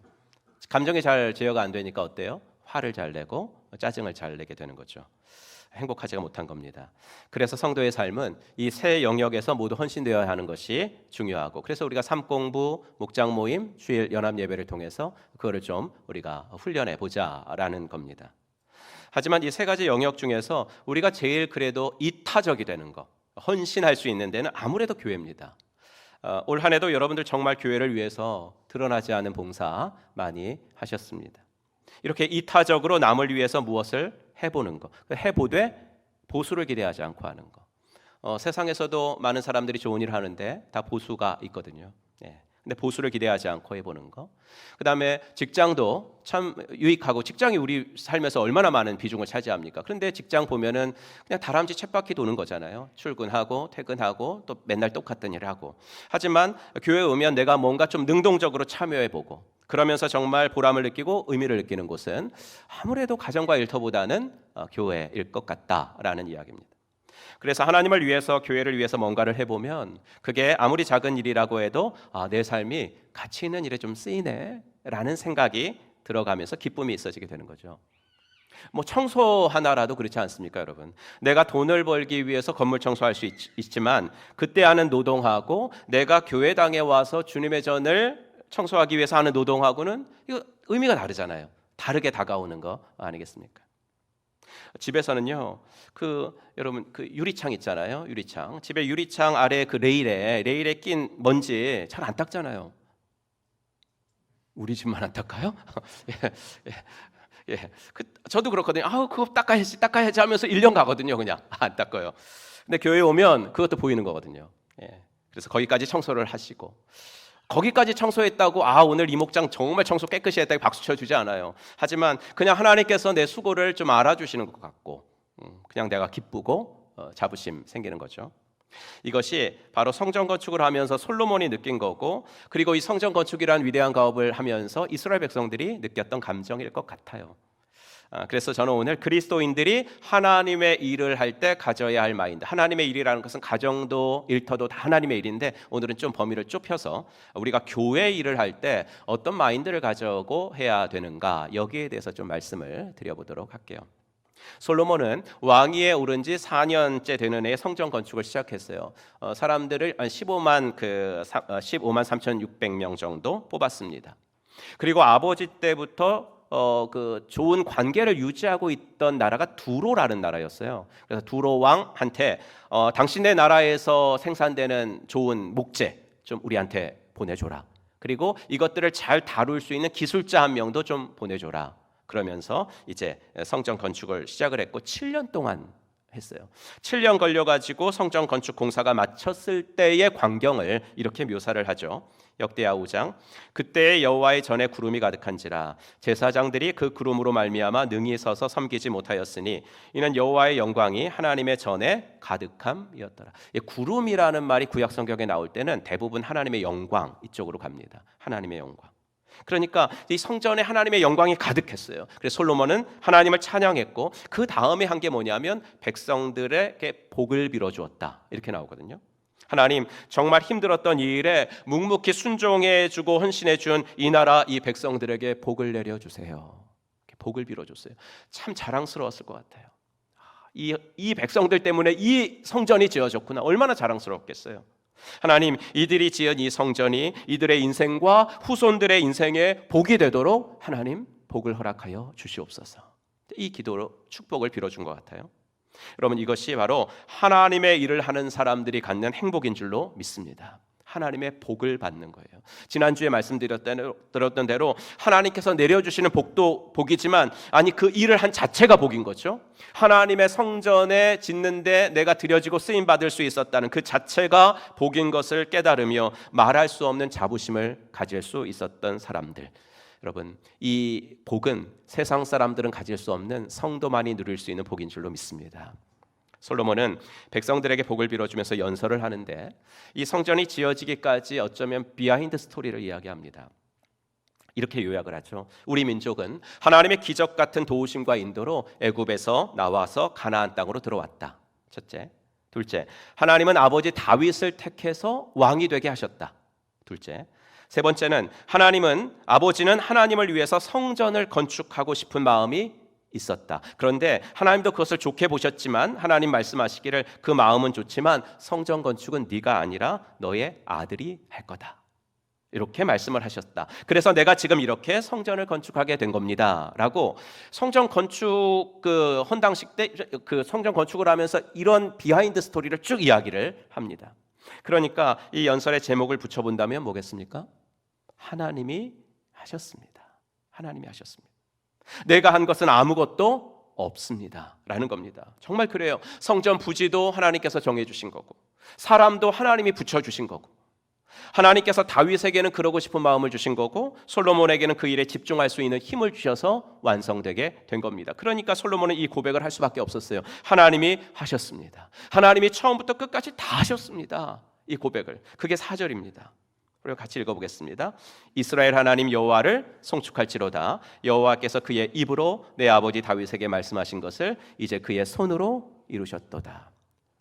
감정이 잘 제어가 안 되니까 어때요? 화를 잘 내고 짜증을 잘 내게 되는 거죠. 행복하지가 못한 겁니다. 그래서 성도의 삶은 이 세 영역에서 모두 헌신되어야 하는 것이 중요하고 그래서 우리가 삶공부, 목장 모임, 주일 연합 예배를 통해서 그거를 좀 우리가 훈련해 보자라는 겁니다. 하지만 이 세 가지 영역 중에서 우리가 제일 그래도 이타적이 되는 거, 헌신할 수 있는 데는 아무래도 교회입니다. 올 한 해도 여러분들 정말 교회를 위해서 드러나지 않은 봉사 많이 하셨습니다. 이렇게 이타적으로 남을 위해서 무엇을 해보는 거, 해보되 보수를 기대하지 않고 하는 거. 세상에서도 많은 사람들이 좋은 일을 하는데 다 보수가 있거든요. 근데 보수를 기대하지 않고 해보는 거. 그다음에 직장도 참 유익하고 직장이 우리 삶에서 얼마나 많은 비중을 차지합니까? 그런데 직장 보면은 그냥 다람쥐 쳇바퀴 도는 거잖아요. 출근하고 퇴근하고 또 맨날 똑같은 일을 하고. 하지만 교회에 오면 내가 뭔가 좀 능동적으로 참여해보고 그러면서 정말 보람을 느끼고 의미를 느끼는 곳은 아무래도 가정과 일터보다는 교회일 것 같다라는 이야기입니다. 그래서 하나님을 위해서 교회를 위해서 뭔가를 해보면 그게 아무리 작은 일이라고 해도 내 삶이 가치 있는 일에 좀 쓰이네 라는 생각이 들어가면서 기쁨이 있어지게 되는 거죠. 청소 하나라도 그렇지 않습니까, 여러분? 내가 돈을 벌기 위해서 건물 청소할 수 있지만 그때 하는 노동하고 내가 교회당에 와서 주님의 전을 청소하기 위해서 하는 노동하고는 이거 의미가 다르잖아요. 다르게 다가오는 거 아니겠습니까? 집에서는요, 여러분 유리창 있잖아요. 유리창. 집에 유리창 아래 그 레일에 낀 먼지 잘 안 닦잖아요. 우리 집만 안 닦아요? 예. 저도 그렇거든요. 그거 닦아야지 하면서 1년 가거든요. 그냥 안 닦아요. 근데 교회에 오면 그것도 보이는 거거든요. 그래서 거기까지 청소를 하시고. 거기까지 청소했다고 오늘 이 목장 정말 청소 깨끗이 했다고 박수 쳐주지 않아요. 하지만 그냥 하나님께서 내 수고를 좀 알아주시는 것 같고 그냥 내가 기쁘고 자부심 생기는 거죠. 이것이 바로 성전 건축을 하면서 솔로몬이 느낀 거고 그리고 이 성전 건축이라는 위대한 가업을 하면서 이스라엘 백성들이 느꼈던 감정일 것 같아요. 그래서 저는 오늘 그리스도인들이 하나님의 일을 할 때 가져야 할 마인드, 하나님의 일이라는 것은 가정도 일터도 다 하나님의 일인데 오늘은 좀 범위를 좁혀서 우리가 교회 일을 할 때 어떤 마인드를 가져고 해야 되는가 여기에 대해서 좀 말씀을 드려보도록 할게요. 솔로몬은 왕위에 오른 지 4년째 되는 해에 성전 건축을 시작했어요. 사람들을 15만 3,600명 정도 뽑았습니다. 그리고 아버지 때부터 좋은 관계를 유지하고 있던 나라가 두로라는 나라였어요. 그래서 두로 왕한테 당신네 나라에서 생산되는 좋은 목재 좀 우리한테 보내줘라. 그리고 이것들을 잘 다룰 수 있는 기술자 한 명도 좀 보내줘라. 그러면서 이제 성전 건축을 시작을 했고 7년 동안 했어요. 7년 걸려가지고 성전 건축 공사가 마쳤을 때의 광경을 이렇게 묘사를 하죠. 역대하 5장. 그때 여호와의 전에 구름이 가득한지라 제사장들이 그 구름으로 말미암아 능히 서서 섬기지 못하였으니 이는 여호와의 영광이 하나님의 전에 가득함이었더라. 이 구름이라는 말이 구약 성경에 나올 때는 대부분 하나님의 영광 이쪽으로 갑니다. 하나님의 영광. 그러니까 이 성전에 하나님의 영광이 가득했어요. 그래서 솔로몬은 하나님을 찬양했고 그 다음에 한 게 뭐냐면 백성들에게 복을 빌어주었다 이렇게 나오거든요. 하나님 정말 힘들었던 이 일에 묵묵히 순종해주고 헌신해준 이 나라 이 백성들에게 복을 내려주세요. 복을 빌어줬어요. 참 자랑스러웠을 것 같아요. 이 백성들 때문에 이 성전이 지어졌구나. 얼마나 자랑스럽겠어요. 하나님 이들이 지은 이 성전이 이들의 인생과 후손들의 인생에 복이 되도록 하나님 복을 허락하여 주시옵소서. 이 기도로 축복을 빌어준 것 같아요. 여러분 이것이 바로 하나님의 일을 하는 사람들이 갖는 행복인 줄로 믿습니다. 하나님의 복을 받는 거예요. 지난주에 말씀드렸던 대로 하나님께서 내려주시는 복도 복이지만 아니 그 일을 한 자체가 복인 거죠. 하나님의 성전에 짓는데 내가 드려지고 쓰임받을 수 있었다는 그 자체가 복인 것을 깨달으며 말할 수 없는 자부심을 가질 수 있었던 사람들. 여러분 이 복은 세상 사람들은 가질 수 없는 성도만이 누릴 수 있는 복인 줄로 믿습니다. 솔로몬은 백성들에게 복을 빌어주면서 연설을 하는데 이 성전이 지어지기까지 어쩌면 비하인드 스토리를 이야기합니다. 이렇게 요약을 하죠. 우리 민족은 하나님의 기적 같은 도우심과 인도로 애굽에서 나와서 가나안 땅으로 들어왔다. 첫째. 둘째, 하나님은 아버지 다윗을 택해서 왕이 되게 하셨다. 둘째. 세 번째는 아버지는 하나님을 위해서 성전을 건축하고 싶은 마음이 있었다. 그런데 하나님도 그것을 좋게 보셨지만 하나님 말씀하시기를 그 마음은 좋지만 성전 건축은 네가 아니라 너의 아들이 할 거다. 이렇게 말씀을 하셨다. 그래서 내가 지금 이렇게 성전을 건축하게 된 겁니다라고 성전 건축 헌당식 때 성전 건축을 하면서 이런 비하인드 스토리를 쭉 이야기를 합니다. 그러니까 이 연설의 제목을 붙여본다면 뭐겠습니까? 하나님이 하셨습니다. 하나님이 하셨습니다. 내가 한 것은 아무것도 없습니다 라는 겁니다. 정말 그래요. 성전 부지도 하나님께서 정해주신 거고 사람도 하나님이 붙여주신 거고 하나님께서 다윗에게는 그러고 싶은 마음을 주신 거고 솔로몬에게는 그 일에 집중할 수 있는 힘을 주셔서 완성되게 된 겁니다. 그러니까 솔로몬은 이 고백을 할 수밖에 없었어요. 하나님이 하셨습니다. 하나님이 처음부터 끝까지 다 하셨습니다. 이 고백을. 그게 4절입니다. 그리고 같이 읽어보겠습니다. 이스라엘 하나님 여호와를 송축할지로다. 여호와께서 그의 입으로 내 아버지 다윗에게 말씀하신 것을 이제 그의 손으로 이루셨도다.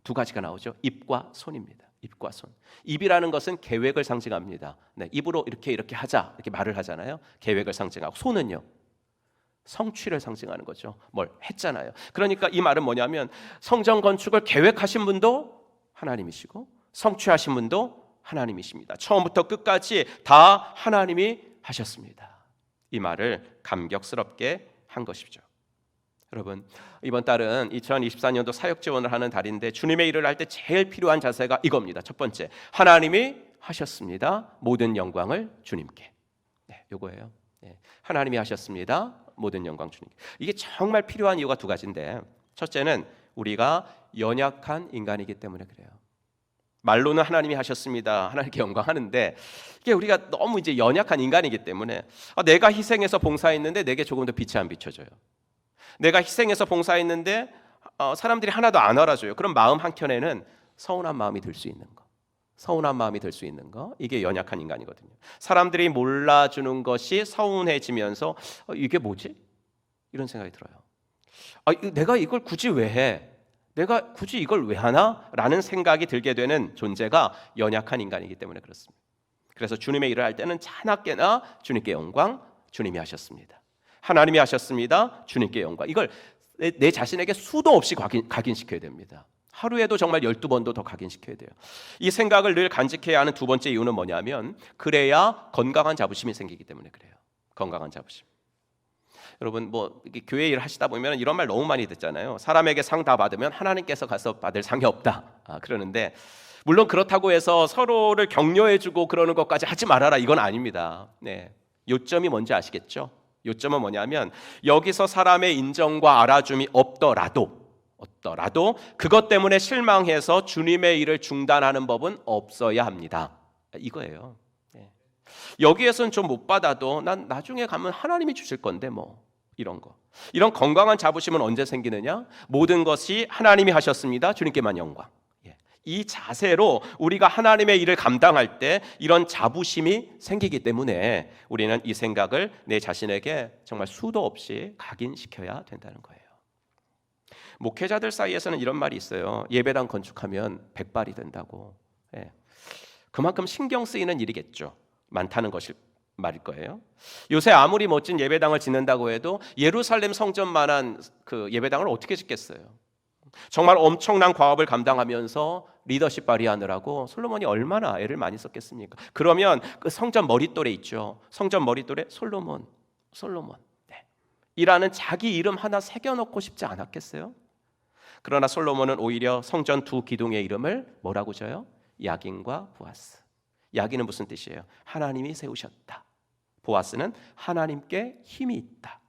두 가지가 나오죠. 입과 손입니다. 입과 손. 입이라는 것은 계획을 상징합니다. 네, 입으로 이렇게 하자 이렇게 말을 하잖아요. 계획을 상징하고 손은요. 성취를 상징하는 거죠. 뭘 했잖아요. 그러니까 이 말은 뭐냐면 성전 건축을 계획하신 분도 하나님이시고 성취하신 분도 하나님이십니다. 처음부터 끝까지 다 하나님이 하셨습니다. 이 말을 감격스럽게 한 것이죠. 여러분 이번 달은 2024년도 사역 지원을 하는 달인데 주님의 일을 할 때 제일 필요한 자세가 이겁니다. 첫 번째, 하나님이 하셨습니다. 모든 영광을 주님께. 네, 요거예요. 네, 하나님이 하셨습니다. 모든 영광 주님께. 이게 정말 필요한 이유가 두 가지인데 첫째는 우리가 연약한 인간이기 때문에 그래요. 말로는 하나님이 하셨습니다. 하나님께 영광하는데 이게 우리가 너무 이제 연약한 인간이기 때문에 내가 희생해서 봉사했는데 내게 조금 더 빛이 안 비춰져요. 내가 희생해서 봉사했는데 사람들이 하나도 안 알아줘요. 그럼 마음 한켠에는 서운한 마음이 들 수 있는 거. 서운한 마음이 들 수 있는 거. 이게 연약한 인간이거든요. 사람들이 몰라주는 것이 서운해지면서 이게 뭐지? 이런 생각이 들어요. 내가 이걸 굳이 왜 해? 내가 굳이 이걸 왜 하나? 라는 생각이 들게 되는 존재가 연약한 인간이기 때문에 그렇습니다. 그래서 주님의 일을 할 때는 차나깨나 주님께 영광, 주님이 하셨습니다. 하나님이 하셨습니다. 주님께 영광. 이걸 내 자신에게 수도 없이 각인시켜야 됩니다. 하루에도 정말 12번도 더 각인시켜야 돼요. 이 생각을 늘 간직해야 하는 두 번째 이유는 뭐냐면 그래야 건강한 자부심이 생기기 때문에 그래요. 건강한 자부심. 여러분 교회 일 하시다 보면 이런 말 너무 많이 듣잖아요. 사람에게 상 다 받으면 하나님께서 가서 받을 상이 없다. 그러는데 물론 그렇다고 해서 서로를 격려해주고 그러는 것까지 하지 말아라 이건 아닙니다. 네, 요점이 뭔지 아시겠죠? 요점은 뭐냐면 여기서 사람의 인정과 알아줌이 없더라도 없더라도 그것 때문에 실망해서 주님의 일을 중단하는 법은 없어야 합니다. 이거예요. 여기에서는 좀 못 받아도 난 나중에 가면 하나님이 주실 건데 뭐 이런 거. 이런 건강한 자부심은 언제 생기느냐? 모든 것이 하나님이 하셨습니다. 주님께만 영광. 이 자세로 우리가 하나님의 일을 감당할 때 이런 자부심이 생기기 때문에 우리는 이 생각을 내 자신에게 정말 수도 없이 각인시켜야 된다는 거예요. 목회자들 사이에서는 이런 말이 있어요. 예배당 건축하면 백발이 된다고. 그만큼 신경 쓰이는 일이겠죠. 많다는 것일 말일 거예요. 요새 아무리 멋진 예배당을 짓는다고 해도 예루살렘 성전만한 그 예배당을 어떻게 짓겠어요? 정말 엄청난 과업을 감당하면서 리더십 발휘하느라고 솔로몬이 얼마나 애를 많이 썼겠습니까? 그러면 그 성전 머릿돌에 있죠. 성전 머릿돌에 솔로몬 이라는 자기 이름 하나 새겨놓고 싶지 않았겠어요? 그러나 솔로몬은 오히려 성전 두 기둥의 이름을 뭐라고 줘요? 야긴과 보아스. 야긴은 무슨 뜻이에요? 하나님이 세우셨다. 보아스는 하나님께 힘이 있다.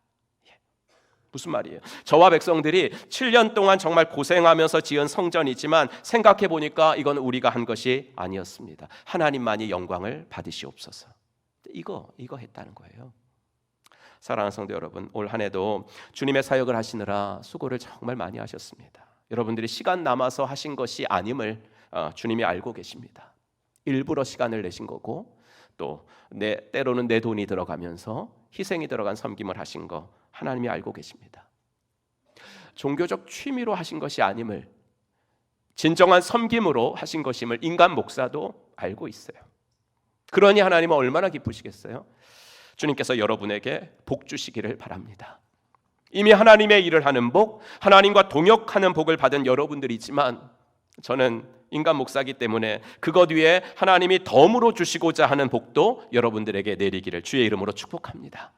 무슨 말이에요? 저와 백성들이 7년 동안 정말 고생하면서 지은 성전이지만 생각해 보니까 이건 우리가 한 것이 아니었습니다. 하나님만이 영광을 받으시옵소서. 이거 했다는 거예요. 사랑하는 성도 여러분, 올 한 해도 주님의 사역을 하시느라 수고를 정말 많이 하셨습니다. 여러분들이 시간 남아서 하신 것이 아님을 주님이 알고 계십니다. 일부러 시간을 내신 거고 또 때로는 내 돈이 들어가면서 희생이 들어간 섬김을 하신 거 하나님이 알고 계십니다. 종교적 취미로 하신 것이 아님을 진정한 섬김으로 하신 것임을 인간 목사도 알고 있어요. 그러니 하나님은 얼마나 기쁘시겠어요? 주님께서 여러분에게 복 주시기를 바랍니다. 이미 하나님의 일을 하는 복, 하나님과 동역하는 복을 받은 여러분들이지만 저는 인간 목사이기 때문에 그것 위에 하나님이 덤으로 주시고자 하는 복도 여러분들에게 내리기를 주의 이름으로 축복합니다.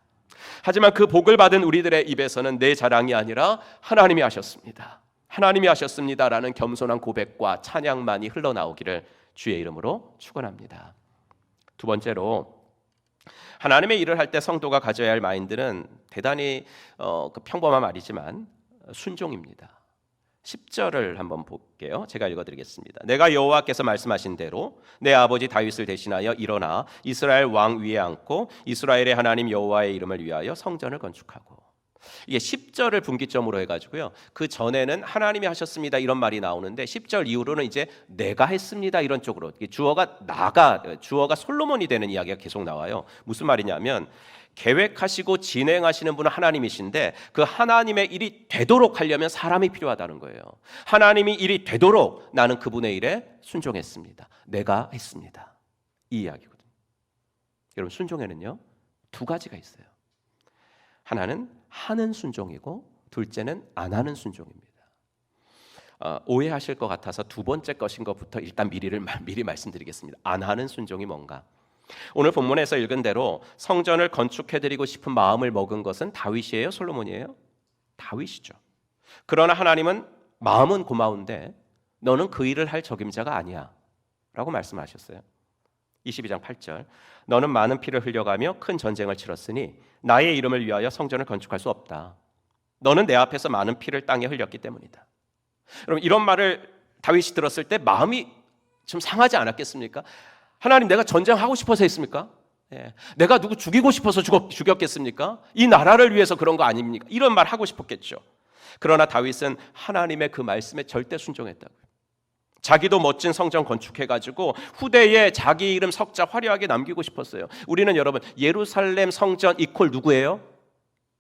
하지만 그 복을 받은 우리들의 입에서는 내 자랑이 아니라 하나님이 하셨습니다. 하나님이 하셨습니다라는 겸손한 고백과 찬양만이 흘러나오기를 주의 이름으로 축원합니다. 두 번째로 하나님의 일을 할 때 성도가 가져야 할 마인드는 대단히 평범한 말이지만 순종입니다. 10절을 한번 볼게요. 제가 읽어드리겠습니다. 내가 여호와께서 말씀하신 대로 내 아버지 다윗을 대신하여 일어나 이스라엘 왕 위에 앉고 이스라엘의 하나님 여호와의 이름을 위하여 성전을 건축하고. 이게 10절을 분기점으로 해가지고요. 그 전에는 하나님이 하셨습니다 이런 말이 나오는데 10절 이후로는 이제 내가 했습니다 이런 쪽으로 주어가 솔로몬이 되는 이야기가 계속 나와요. 무슨 말이냐면 계획하시고 진행하시는 분은 하나님이신데 그 하나님의 일이 되도록 하려면 사람이 필요하다는 거예요. 하나님이 일이 되도록 나는 그분의 일에 순종했습니다. 내가 했습니다. 이 이야기거든요. 여러분 순종에는요 두 가지가 있어요. 하나는 하는 순종이고 둘째는 안 하는 순종입니다. 오해하실 것 같아서 두 번째 것인 것부터 일단 미리 말씀드리겠습니다. 안 하는 순종이 뭔가? 오늘 본문에서 읽은 대로 성전을 건축해드리고 싶은 마음을 먹은 것은 다윗이에요? 솔로몬이에요? 다윗이죠. 그러나 하나님은 마음은 고마운데 너는 그 일을 할 적임자가 아니야 라고 말씀하셨어요. 22장 8절 너는 많은 피를 흘려가며 큰 전쟁을 치렀으니 나의 이름을 위하여 성전을 건축할 수 없다. 너는 내 앞에서 많은 피를 땅에 흘렸기 때문이다. 여러분 이런 말을 다윗이 들었을 때 마음이 좀 상하지 않았겠습니까? 하나님 내가 전쟁하고 싶어서 했습니까? 내가 누구 죽이고 싶어서 죽였겠습니까? 이 나라를 위해서 그런 거 아닙니까? 이런 말 하고 싶었겠죠. 그러나 다윗은 하나님의 그 말씀에 절대 순종했다고요. 자기도 멋진 성전 건축해가지고 후대에 자기 이름 석자 화려하게 남기고 싶었어요. 우리는 여러분 예루살렘 성전 이퀄 누구예요?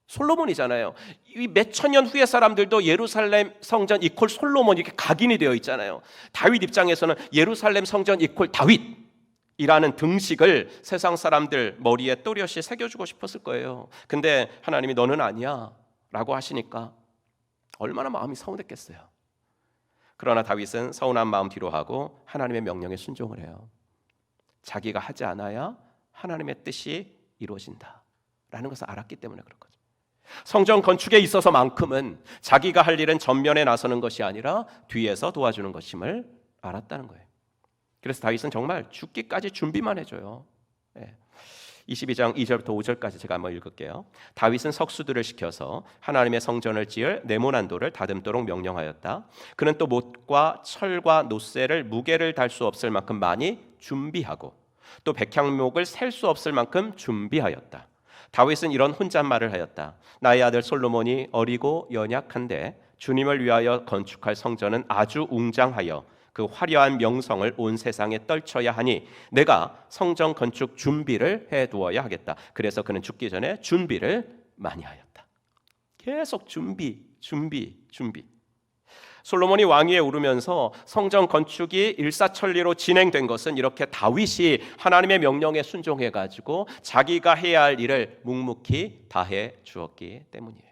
솔로몬이잖아요. 이 몇천 년 후의 사람들도 예루살렘 성전 이퀄 솔로몬 이렇게 각인이 되어 있잖아요. 다윗 입장에서는 예루살렘 성전 이퀄 다윗이라는 등식을 세상 사람들 머리에 또렷이 새겨주고 싶었을 거예요. 근데 하나님이 너는 아니야 라고 하시니까 얼마나 마음이 서운했겠어요. 그러나 다윗은 서운한 마음 뒤로 하고 하나님의 명령에 순종을 해요. 자기가 하지 않아야 하나님의 뜻이 이루어진다라는 것을 알았기 때문에 그런 거죠. 성전 건축에 있어서만큼은 자기가 할 일은 전면에 나서는 것이 아니라 뒤에서 도와주는 것임을 알았다는 거예요. 그래서 다윗은 정말 죽기까지 준비만 해줘요. 22장 2절부터 5절까지 제가 한번 읽을게요. 다윗은 석수들을 시켜서 하나님의 성전을 지을 네모난돌을 다듬도록 명령하였다. 그는 또 못과 철과 노쇠를 무게를 달 수 없을 만큼 많이 준비하고 또 백향목을 셀 수 없을 만큼 준비하였다. 다윗은 이런 혼잣말을 하였다. 나의 아들 솔로몬이 어리고 연약한데 주님을 위하여 건축할 성전은 아주 웅장하여 그 화려한 명성을 온 세상에 떨쳐야 하니 내가 성전 건축 준비를 해두어야 하겠다. 그래서 그는 죽기 전에 준비를 많이 하였다. 계속 준비. 솔로몬이 왕위에 오르면서 성전 건축이 일사천리로 진행된 것은 이렇게 다윗이 하나님의 명령에 순종해가지고 자기가 해야 할 일을 묵묵히 다해 주었기 때문이에요.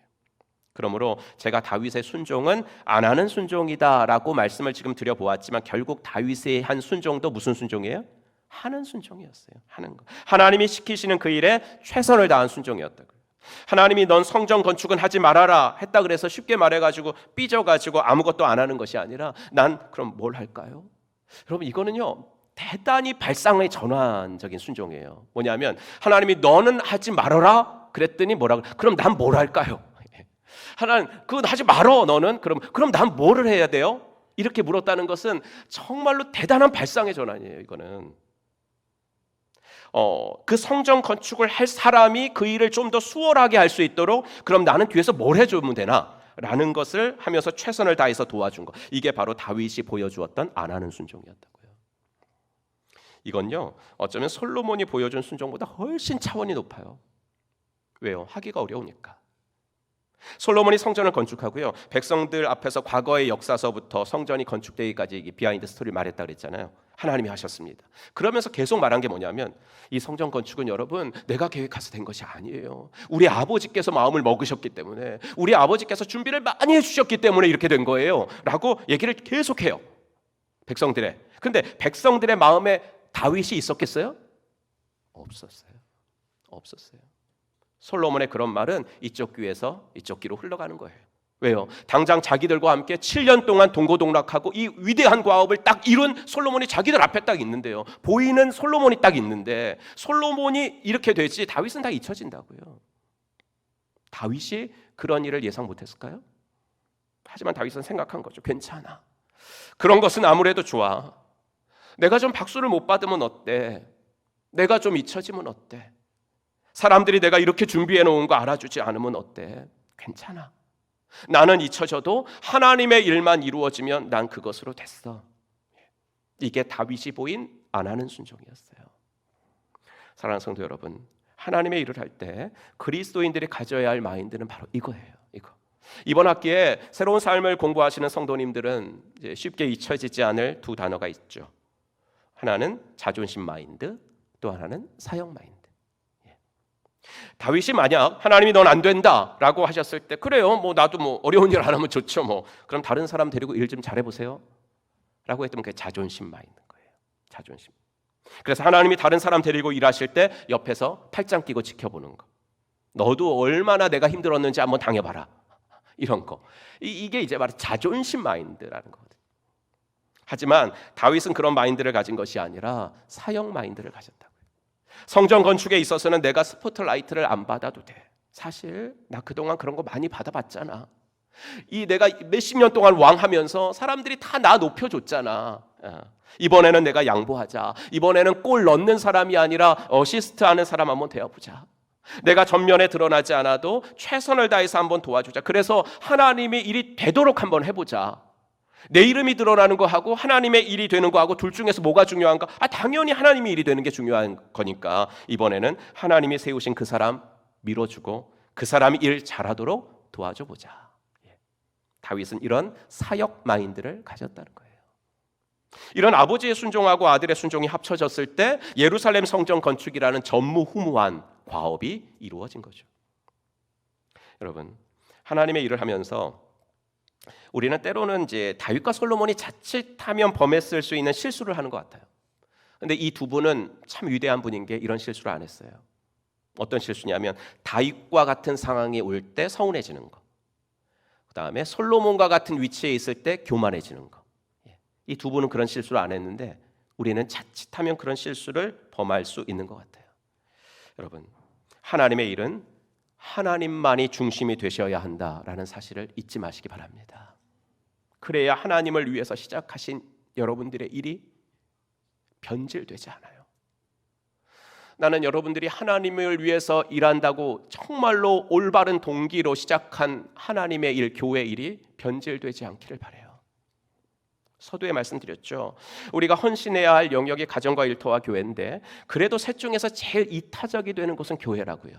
그러므로 제가 다윗의 순종은 안 하는 순종이다라고 말씀을 지금 드려보았지만 결국 다윗의 한 순종도 무슨 순종이에요? 하는 순종이었어요. 하는 거. 하나님이 시키시는 그 일에 최선을 다한 순종이었다고요. 하나님이 넌 성전 건축은 하지 말아라 했다 그래서 쉽게 말해가지고 삐져가지고 아무것도 안 하는 것이 아니라 난 그럼 뭘 할까요? 여러분 이거는요 대단히 발상의 전환적인 순종이에요. 뭐냐면 하나님이 너는 하지 말아라 그랬더니 뭐라고? 그럼 난 뭘 할까요? 하나님 그거 하지 말어 너는 그럼 난 뭐를 해야 돼요? 이렇게 물었다는 것은 정말로 대단한 발상의 전환이에요. 이거는 그 성전 건축을 할 사람이 그 일을 좀 더 수월하게 할 수 있도록 그럼 나는 뒤에서 뭘 해주면 되나? 라는 것을 하면서 최선을 다해서 도와준 것. 이게 바로 다윗이 보여주었던 안 하는 순종이었다고요. 이건요 어쩌면 솔로몬이 보여준 순종보다 훨씬 차원이 높아요. 왜요? 하기가 어려우니까. 솔로몬이 성전을 건축하고요. 백성들 앞에서 과거의 역사서부터 성전이 건축되기까지 비하인드 스토리를 말했다 그랬잖아요. 하나님이 하셨습니다. 그러면서 계속 말한 게 뭐냐면 이 성전 건축은 여러분 내가 계획해서 된 것이 아니에요. 우리 아버지께서 마음을 먹으셨기 때문에 우리 아버지께서 준비를 많이 해주셨기 때문에 이렇게 된 거예요 라고 얘기를 계속해요. 백성들의. 근데 백성들의 마음에 다윗이 있었겠어요? 없었어요. 솔로몬의 그런 말은 이쪽 귀에서 이쪽 귀로 흘러가는 거예요. 왜요? 당장 자기들과 함께 7년 동안 동고동락하고 이 위대한 과업을 딱 이룬 솔로몬이 자기들 앞에 딱 있는데요. 보이는 솔로몬이 딱 있는데 솔로몬이 이렇게 되지 다윗은 다 잊혀진다고요. 다윗이 그런 일을 예상 못했을까요? 하지만 다윗은 생각한 거죠. 괜찮아. 그런 것은 아무래도 좋아. 내가 좀 박수를 못 받으면 어때? 내가 좀 잊혀지면 어때? 사람들이 내가 이렇게 준비해 놓은 거 알아주지 않으면 어때? 괜찮아. 나는 잊혀져도 하나님의 일만 이루어지면 난 그것으로 됐어. 이게 다윗이 보인 안 하는 순종이었어요. 사랑하는 성도 여러분, 하나님의 일을 할 때 그리스도인들이 가져야 할 마인드는 바로 이거예요. 이번 학기에 새로운 삶을 공부하시는 성도님들은 이제 쉽게 잊혀지지 않을 두 단어가 있죠. 하나는 자존심 마인드, 또 하나는 사역 마인드. 다윗이 만약 하나님이 넌 안 된다라고 하셨을 때 그래요 나도 어려운 일 안 하면 좋죠 그럼 다른 사람 데리고 일 좀 잘해보세요 라고 했더니 그게 자존심 마인드인 거예요. 자존심. 그래서 하나님이 다른 사람 데리고 일하실 때 옆에서 팔짱 끼고 지켜보는 거. 너도 얼마나 내가 힘들었는지 한번 당해봐라 이런 거. 이게 이제 바로 자존심 마인드라는 거거든요. 하지만 다윗은 그런 마인드를 가진 것이 아니라 사역 마인드를 가졌다고요. 성전 건축에 있어서는 내가 스포트라이트를 안 받아도 돼. 사실 나 그동안 그런 거 많이 받아봤잖아. 내가 몇십 년 동안 왕하면서 사람들이 다 나 높여줬잖아. 이번에는 내가 양보하자. 이번에는 골 넣는 사람이 아니라 어시스트하는 사람 한번 되어보자. 내가 전면에 드러나지 않아도 최선을 다해서 한번 도와주자. 그래서 하나님의 일이 되도록 한번 해보자. 내 이름이 드러나는 거하고 하나님의 일이 되는 거하고 둘 중에서 뭐가 중요한가? 당연히 하나님의 일이 되는 게 중요한 거니까 이번에는 하나님이 세우신 그 사람 밀어주고 그 사람이 일 잘하도록 도와줘 보자. 다윗은 이런 사역 마인드를 가졌다는 거예요. 이런 아버지의 순종하고 아들의 순종이 합쳐졌을 때 예루살렘 성전 건축이라는 전무후무한 과업이 이루어진 거죠. 여러분, 하나님의 일을 하면서 우리는 때로는 이제 다윗과 솔로몬이 자칫하면 범했을 수 있는 실수를 하는 것 같아요. 근데 이 두 분은 참 위대한 분인 게 이런 실수를 안 했어요. 어떤 실수냐면 다윗과 같은 상황이 올 때 서운해지는 거. 그다음에 솔로몬과 같은 위치에 있을 때 교만해지는 거. 이 두 분은 그런 실수를 안 했는데 우리는 자칫하면 그런 실수를 범할 수 있는 것 같아요. 여러분, 하나님의 일은 하나님만이 중심이 되셔야 한다라는 사실을 잊지 마시기 바랍니다. 그래야 하나님을 위해서 시작하신 여러분들의 일이 변질되지 않아요. 나는 여러분들이 하나님을 위해서 일한다고 정말로 올바른 동기로 시작한 하나님의 일, 교회 일이 변질되지 않기를 바라요. 서두에 말씀드렸죠. 우리가 헌신해야 할 영역이 가정과 일터와 교회인데 그래도 셋 중에서 제일 이타적이 되는 곳은 교회라고요.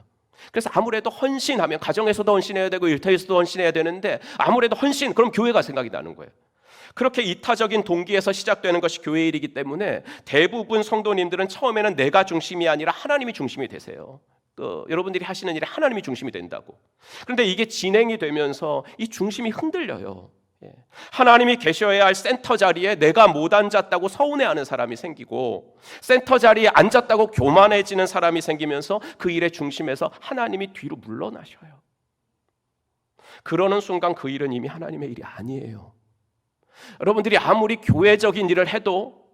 그래서 아무래도 헌신하면 가정에서도 헌신해야 되고 일터에서도 헌신해야 되는데 아무래도 헌신, 그럼 교회가 생각이 나는 거예요. 그렇게 이타적인 동기에서 시작되는 것이 교회 일이기 때문에 대부분 성도님들은 처음에는 내가 중심이 아니라 하나님이 중심이 되세요. 여러분들이 하시는 일이 하나님이 중심이 된다고. 그런데 이게 진행이 되면서 이 중심이 흔들려요. 하나님이 계셔야 할 센터 자리에 내가 못 앉았다고 서운해하는 사람이 생기고 센터 자리에 앉았다고 교만해지는 사람이 생기면서 그 일의 중심에서 하나님이 뒤로 물러나셔요. 그러는 순간 그 일은 이미 하나님의 일이 아니에요. 여러분들이 아무리 교회적인 일을 해도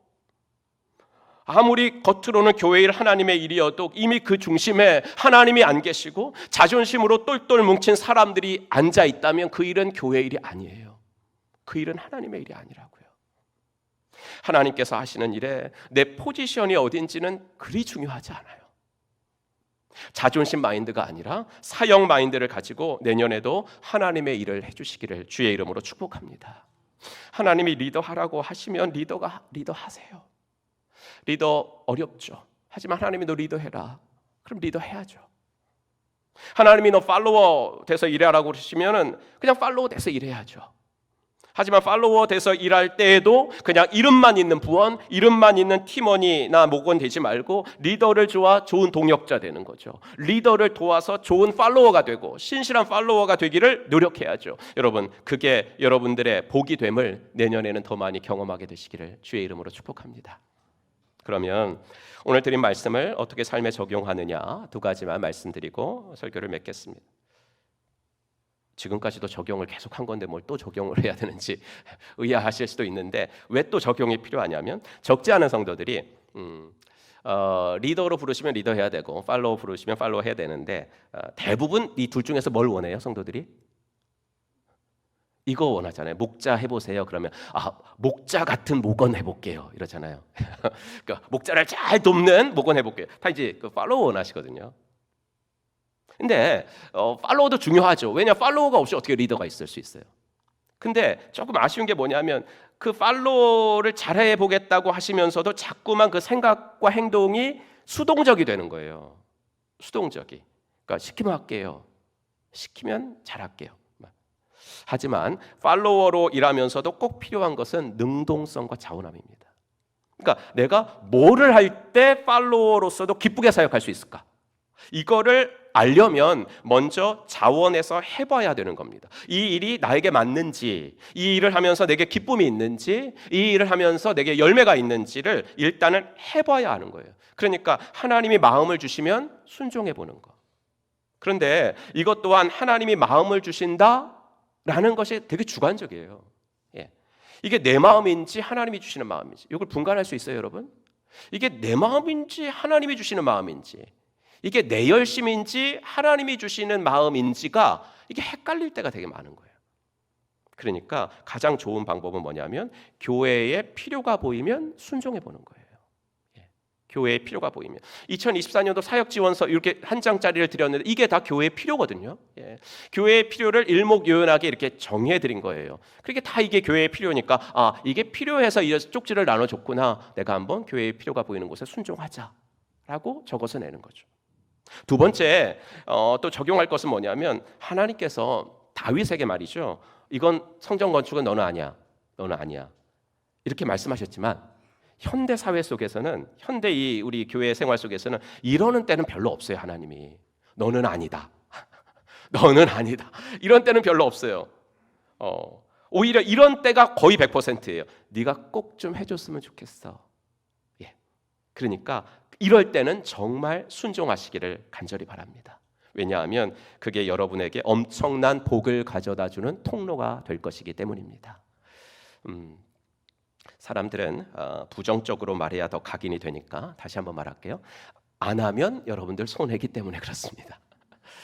아무리 겉으로는 교회 일 하나님의 일이어도 이미 그 중심에 하나님이 안 계시고 자존심으로 똘똘 뭉친 사람들이 앉아 있다면 그 일은 교회 일이 아니에요. 그 일은 하나님의 일이 아니라고요. 하나님께서 하시는 일에 내 포지션이 어딘지는 그리 중요하지 않아요. 자존심 마인드가 아니라 사역 마인드를 가지고 내년에도 하나님의 일을 해주시기를 주의 이름으로 축복합니다. 하나님이 리더하라고 하시면 리더하세요. 리더 어렵죠. 하지만 하나님이 너 리더해라. 그럼 리더해야죠. 하나님이 너 팔로워 돼서 일하라고 그러시면 그냥 팔로워 돼서 일해야죠. 하지만 팔로워 돼서 일할 때에도 그냥 이름만 있는 부원, 이름만 있는 팀원이나 목원 되지 말고 리더를 도와 좋은 동역자 되는 거죠. 리더를 도와서 좋은 팔로워가 되고 신실한 팔로워가 되기를 노력해야죠. 여러분, 그게 여러분들의 복이 됨을 내년에는 더 많이 경험하게 되시기를 주의 이름으로 축복합니다. 그러면 오늘 드린 말씀을 어떻게 삶에 적용하느냐 두 가지만 말씀드리고 설교를 맺겠습니다. 지금까지도 적용을 계속한 건데 뭘 또 적용을 해야 되는지 의아하실 수도 있는데 왜 또 적용이 필요하냐면 적지 않은 성도들이 리더로 부르시면 리더 해야 되고 팔로워 부르시면 팔로워 해야 되는데 대부분 이 둘 중에서 뭘 원해요? 성도들이? 이거 원하잖아요. 목자 해보세요. 그러면 목자 같은 목원 해볼게요. 이러잖아요. 그러니까 목자를 잘 돕는 목원 해볼게요. 다 이제 그 팔로워 원하시거든요. 근데 팔로워도 중요하죠. 왜냐 팔로워가 없이 어떻게 리더가 있을 수 있어요. 근데 조금 아쉬운 게 뭐냐면 그 팔로워를 잘해 보겠다고 하시면서도 자꾸만 그 생각과 행동이 수동적이 되는 거예요. 수동적이. 그러니까 시키면 할게요. 시키면 잘할게요. 하지만 팔로워로 일하면서도 꼭 필요한 것은 능동성과 자원함입니다. 그러니까 내가 뭐를 할 때 팔로워로서도 기쁘게 사역할 수 있을까? 이거를 알려면 먼저 자원해서 해봐야 되는 겁니다. 이 일이 나에게 맞는지, 이 일을 하면서 내게 기쁨이 있는지, 이 일을 하면서 내게 열매가 있는지를 일단은 해봐야 하는 거예요. 그러니까 하나님이 마음을 주시면 순종해 보는 거. 그런데 이것 또한 하나님이 마음을 주신다라는 것이 되게 주관적이에요. 이게 내 마음인지 하나님이 주시는 마음인지 이걸 분간할 수 있어요, 여러분? 이게 내 마음인지 하나님이 주시는 마음인지 이게 내 열심인지 하나님이 주시는 마음인지가 이게 헷갈릴 때가 되게 많은 거예요. 그러니까 가장 좋은 방법은 뭐냐면 교회에 필요가 보이면 순종해 보는 거예요. 교회에 필요가 보이면 2024년도 사역지원서 이렇게 한 장짜리를 드렸는데 이게 다 교회의 필요거든요. 교회의 필요를 일목요연하게 이렇게 정해드린 거예요. 그렇게 다 이게 교회의 필요니까 이게 필요해서 이 쪽지를 나눠줬구나. 내가 한번 교회의 필요가 보이는 곳에 순종하자라고 적어서 내는 거죠. 두 번째 또 적용할 것은 뭐냐면 하나님께서 다윗에게 말이죠. 이건 성전 건축은 너는 아니야. 너는 아니야. 이렇게 말씀하셨지만 현대 사회 속에서는 현대 우리 교회 생활 속에서는 이러는 때는 별로 없어요. 하나님이 너는 아니다. 너는 아니다. 이런 때는 별로 없어요. 오히려 이런 때가 거의 100%예요. 네가 꼭 좀 해줬으면 좋겠어. 그러니까 이럴 때는 정말 순종하시기를 간절히 바랍니다. 왜냐하면 그게 여러분에게 엄청난 복을 가져다주는 통로가 될 것이기 때문입니다. 사람들은 부정적으로 말해야 더 각인이 되니까 다시 한번 말할게요. 안 하면 여러분들 손해기 때문에 그렇습니다.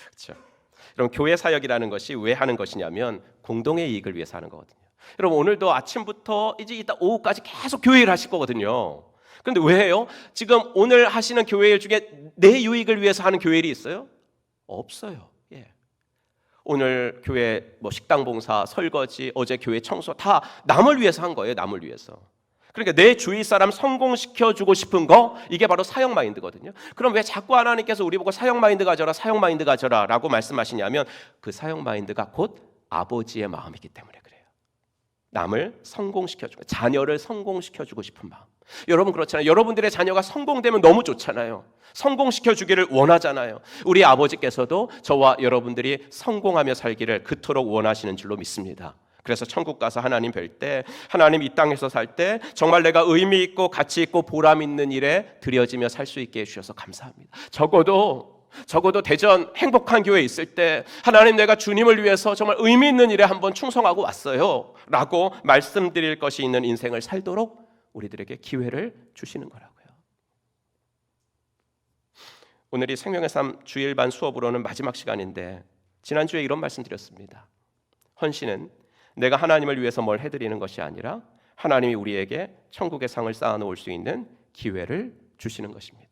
그렇죠? 여러분 교회 사역이라는 것이 왜 하는 것이냐면 공동의 이익을 위해서 하는 거거든요. 여러분 오늘도 아침부터 이제 이따 오후까지 계속 교회 일 하실 거거든요. 그런데 왜 해요? 지금 오늘 하시는 교회 일 중에 내 유익을 위해서 하는 교회 일이 있어요? 없어요. 예. 오늘 교회 뭐 식당 봉사, 설거지, 어제 교회 청소 다 남을 위해서 한 거예요. 남을 위해서. 그러니까 내 주위 사람 성공시켜주고 싶은 거, 이게 바로 사역 마인드거든요. 그럼 왜 자꾸 하나님께서 우리 보고 사역 마인드 가져라, 사역 마인드 가져라 라고 말씀하시냐면 그 사역 마인드가 곧 아버지의 마음이기 때문에 그래요. 남을 성공시켜주고, 자녀를 성공시켜주고 싶은 마음. 여러분 그렇잖아요. 여러분들의 자녀가 성공되면 너무 좋잖아요. 성공시켜주기를 원하잖아요. 우리 아버지께서도 저와 여러분들이 성공하며 살기를 그토록 원하시는 줄로 믿습니다. 그래서 천국 가서 하나님 뵐 때, 하나님 이 땅에서 살 때 정말 내가 의미 있고 가치 있고 보람 있는 일에 드려지며 살 수 있게 해주셔서 감사합니다. 적어도 대전 행복한 교회에 있을 때 하나님 내가 주님을 위해서 정말 의미 있는 일에 한번 충성하고 왔어요 라고 말씀드릴 것이 있는 인생을 살도록 우리들에게 기회를 주시는 거라고요. 오늘이 생명의 삶 주일반 수업으로는 마지막 시간인데 지난주에 이런 말씀 드렸습니다. 헌신은 내가 하나님을 위해서 뭘 해드리는 것이 아니라 하나님이 우리에게 천국의 상을 쌓아놓을 수 있는 기회를 주시는 것입니다.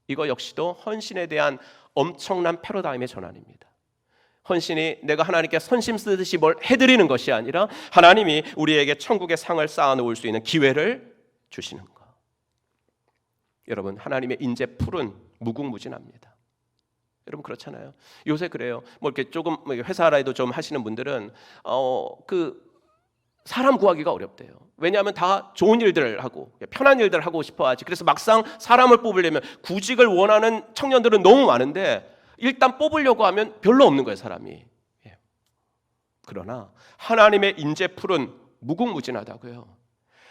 이거 역시도 헌신에 대한 엄청난 패러다임의 전환입니다. 헌신이 내가 하나님께 선심 쓰듯이 뭘 해드리는 것이 아니라 하나님이 우리에게 천국의 상을 쌓아놓을 수 있는 기회를 주시는 것. 여러분 하나님의 인재 풀은 무궁무진합니다. 여러분 그렇잖아요. 요새 그래요. 뭐 이렇게 조금 회사라도 좀 하시는 분들은 사람 구하기가 어렵대요. 왜냐하면 다 좋은 일들을 하고 편한 일들을 하고 싶어하지. 그래서 막상 사람을 뽑으려면 구직을 원하는 청년들은 너무 많은데 일단 뽑으려고 하면 별로 없는 거예요, 사람이. 예. 그러나 하나님의 인재 풀은 무궁무진하다고요.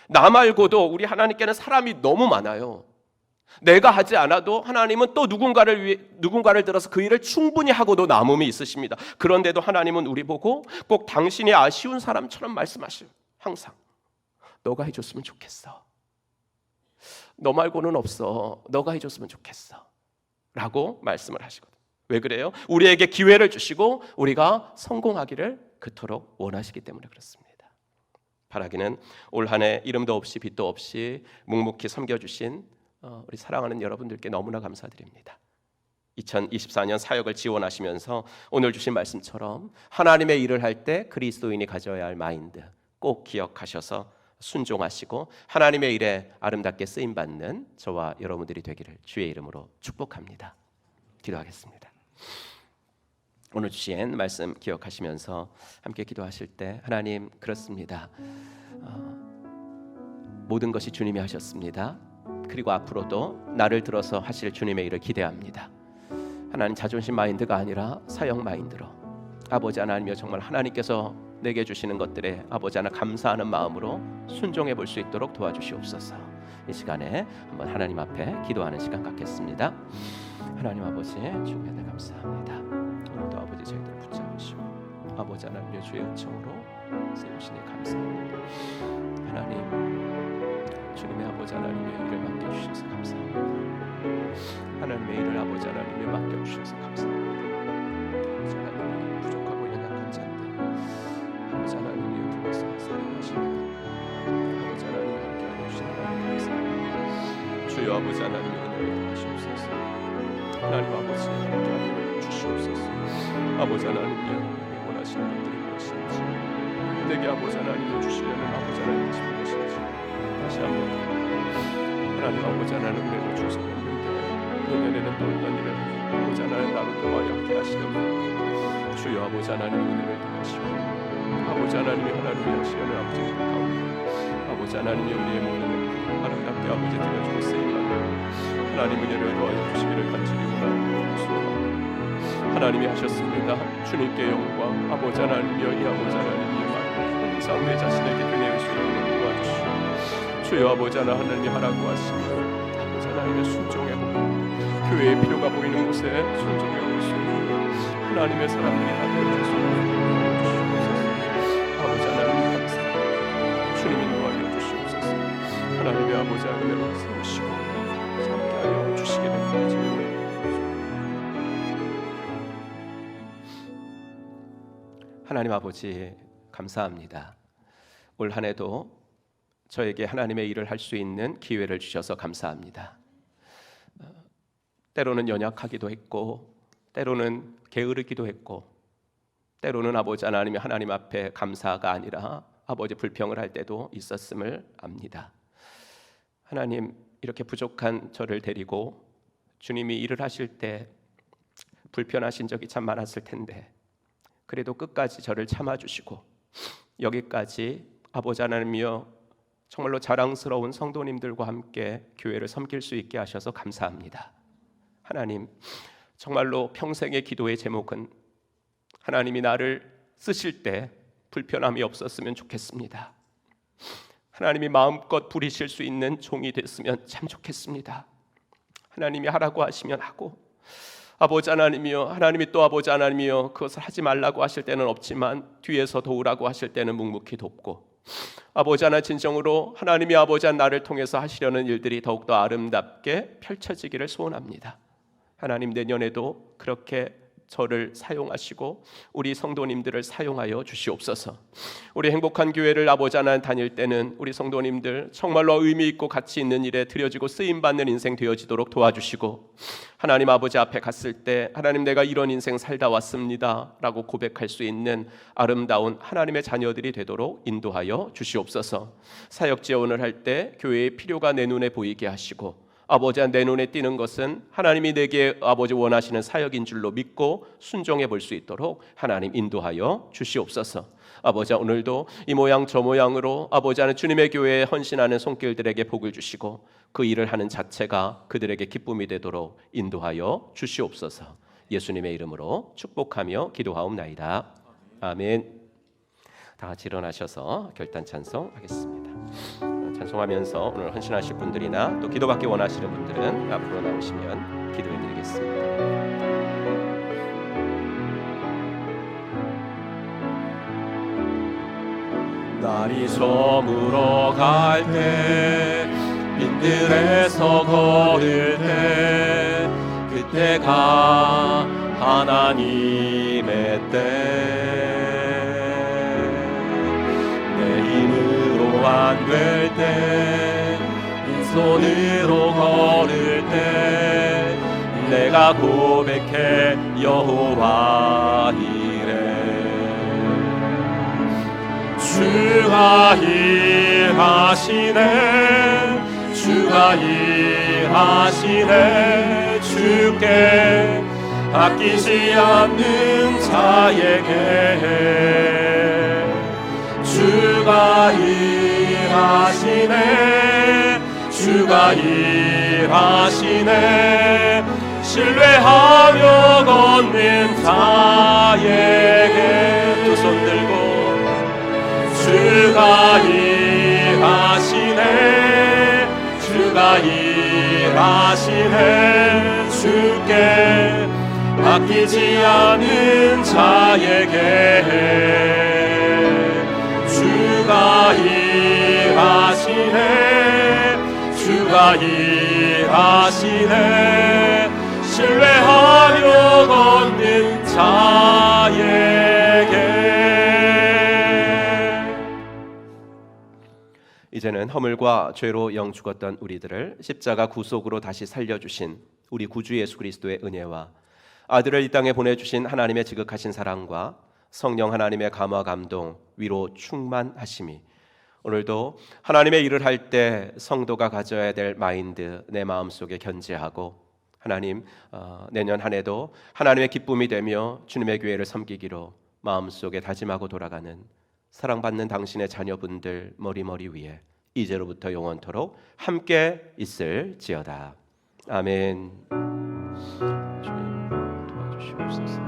나 말고도 우리 하나님께는 사람이 너무 많아요. 내가 하지 않아도 하나님은 또 누군가를 들어서 그 일을 충분히 하고도 남음이 있으십니다. 그런데도 하나님은 우리 보고 꼭 당신이 아쉬운 사람처럼 말씀하시요. 항상 너가 해줬으면 좋겠어. 너 말고는 없어. 너가 해줬으면 좋겠어 라고 말씀을 하시거든요. 왜 그래요? 우리에게 기회를 주시고 우리가 성공하기를 그토록 원하시기 때문에 그렇습니다. 바라기는 올 한 해 이름도 없이 빛도 없이 묵묵히 섬겨주신 우리 사랑하는 여러분들께 너무나 감사드립니다. 2024년 사역을 지원하시면서 오늘 주신 말씀처럼 하나님의 일을 할 때 그리스도인이 가져야 할 마인드 꼭 기억하셔서 순종하시고 하나님의 일에 아름답게 쓰임받는 저와 여러분들이 되기를 주의 이름으로 축복합니다. 기도하겠습니다. 오늘 주신 말씀 기억하시면서 함께 기도하실 때 하나님 그렇습니다. 모든 것이 주님이 하셨습니다. 그리고 앞으로도 나를 들어서 하실 주님의 일을 기대합니다. 하나님 자존심 마인드가 아니라 사역 마인드로 아버지 하나님이여 정말 하나님께서 내게 주시는 것들에 아버지 하나 감사하는 마음으로 순종해 볼 수 있도록 도와주시옵소서. 이 시간에 한번 하나님 앞에 기도하는 시간 갖겠습니다. 하나님 아버지 주님께 감사합니다. 오늘도 아버지 저희들을 붙잡으시고 아버지 하나님의 주의 은총으로 세우시니 감사합니다. 하나님 주님의 아버지 하나님의 일을 맡겨주셔서 감사합니다. 하나님의 일을 아버지 하나님의 맡겨주셔서 감사합니다. 아버지 하나님 부족하고 연약한 자인데 아버지 하나님이 불러서 사랑하시는 아버지 하나님 함께하여 주시는 하나님 감사합니다. 주여 아버지 하나님의 은혜를 더하시옵소서. 하나님 아버지 함께하여 주시옵소서. 아버지 하나님이 원하시는 것들이 무엇인지 내게 아버지 하나님이 주시려는 아버지 하나님의 뜻이 무엇인지 다시 한번 하나님 아버지 하나님 은혜를 주셨는데 내년에는 또 어떤 일을 아버지 하나님 나로 도와 함께 하시려고 주여 아버지 하나님 은혜를 더하시고 아버지 하나님이 하나님이 하시려는 아버지의 가운데 아버지 하나님이 우리의 모든 아름답게 아버지 드려주고 쓰임받는 하나님 은혜를 더하여 주시기를 간절히 원하는 소원합니다. 하나님이 하셨습니다. 주님께 영광. 아버지 하나님이여 이 아버지 하나님이여 항상 내 자신에게 드릴 수 있도록 도와주시오. 주여 아버지 하나님이 하라고 하시면 아버지 하나님의 순종해보고 교회의 필요가 보이는 곳에 순종해볼 수 있는 하나님의 사람들이 다 되어주시옵소서. 아버지 하나님 감사합니다. 주님이 도와주시옵소서. 하나님의 아버지 하나님을 세우시고 함께하여 주시기를 하나님 아버지 감사합니다. 올 한 해도 저에게 하나님의 일을 할 수 있는 기회를 주셔서 감사합니다. 때로는 연약하기도 했고, 때로는 게으르기도 했고, 때로는 아버지 하나님 앞에 감사가 아니라 아버지 불평을 할 때도 있었음을 압니다. 하나님, 이렇게 부족한 저를 데리고 주님이 일을 하실 때 불편하신 적이 참 많았을 텐데, 그래도 끝까지 저를 참아주시고 여기까지 아버지 하나님이여 정말로 자랑스러운 성도님들과 함께 교회를 섬길 수 있게 하셔서 감사합니다. 하나님, 정말로 평생의 기도의 제목은 하나님이 나를 쓰실 때 불편함이 없었으면 좋겠습니다. 하나님이 마음껏 부리실 수 있는 종이 됐으면 참 좋겠습니다. 하나님이 하라고 하시면 하고, 아버지 하나님이여, 하나님이 또 아버지 하나님이여 그것을 하지 말라고 하실 때는 없지만 뒤에서 도우라고 하실 때는 묵묵히 돕고, 아버지 하나 진정으로 하나님이 아버지 한 나를 통해서 하시려는 일들이 더욱더 아름답게 펼쳐지기를 소원합니다. 하나님, 내년에도 그렇게 저를 사용하시고 우리 성도님들을 사용하여 주시옵소서. 우리 행복한 교회를 아버지 하나 다닐 때는 우리 성도님들 정말로 의미 있고 가치 있는 일에 드려지고 쓰임받는 인생 되어지도록 도와주시고, 하나님 아버지 앞에 갔을 때 하나님, 내가 이런 인생 살다 왔습니다 라고 고백할 수 있는 아름다운 하나님의 자녀들이 되도록 인도하여 주시옵소서. 사역 지원을 할 때 교회의 필요가 내 눈에 보이게 하시고, 아버지 내 눈에 띄는 것은 하나님이 내게 아버지 원하시는 사역인 줄로 믿고 순종해 볼 수 있도록 하나님 인도하여 주시옵소서. 아버지, 오늘도 이 모양 저 모양으로 아버지 하는 주님의 교회에 헌신하는 손길들에게 복을 주시고 그 일을 하는 자체가 그들에게 기쁨이 되도록 인도하여 주시옵소서. 예수님의 이름으로 축복하며 기도하옵나이다. 아멘. 다 같이 일어나셔서 결단 찬송하겠습니다. 찬송하면서 오늘 헌신하실 분들이나 또 기도받기 원하시는 분들은 앞으로 나오시면 기도해드리겠습니다. 날이 저물어 갈 때, 빈들에서 걸을 때, 그때가 하나님의 때. 내 힘으로 안 될 때, 빈손으로 걸을 때, 내가 고백해 여호와 이래. 주가 일하시네, 주가 일하시네. 주께 아끼지 않는 자에게 주가 일하시네, 주가 일하시네. 신뢰하며 걷는 자에게 두 손 들고 주가 일하시네, 주가 일하시네. 주께 아끼지 않은 자에게 주가 일하시네, 주가 일하시네. 신뢰하며 걷는 자에게. 이제는 허물과 죄로 영 죽었던 우리들을 십자가 구속으로 다시 살려주신 우리 구주 예수 그리스도의 은혜와 아들을 이 땅에 보내주신 하나님의 지극하신 사랑과 성령 하나님의 감화 감동 위로 충만하심이 오늘도 하나님의 일을 할 때 성도가 가져야 될 마인드 내 마음속에 견지하고, 하나님 내년 한 해도 하나님의 기쁨이 되며 주님의 교회를 섬기기로 마음속에 다짐하고 돌아가는 사랑받는 당신의 자녀분들 머리머리 위에 이제로부터 영원토록 함께 있을지어다. 아멘. 주님 도와주시옵소서.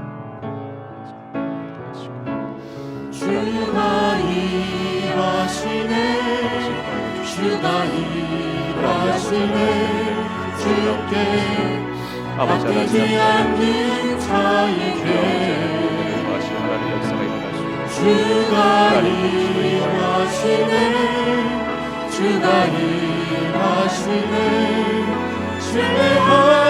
주가 일하시네, 주가 일하시네. 주께 아끼지 않는 자에게 하나님의 역사가 일어날 수 있는 주가 일하시네, 주가 일하시네. 신뢰하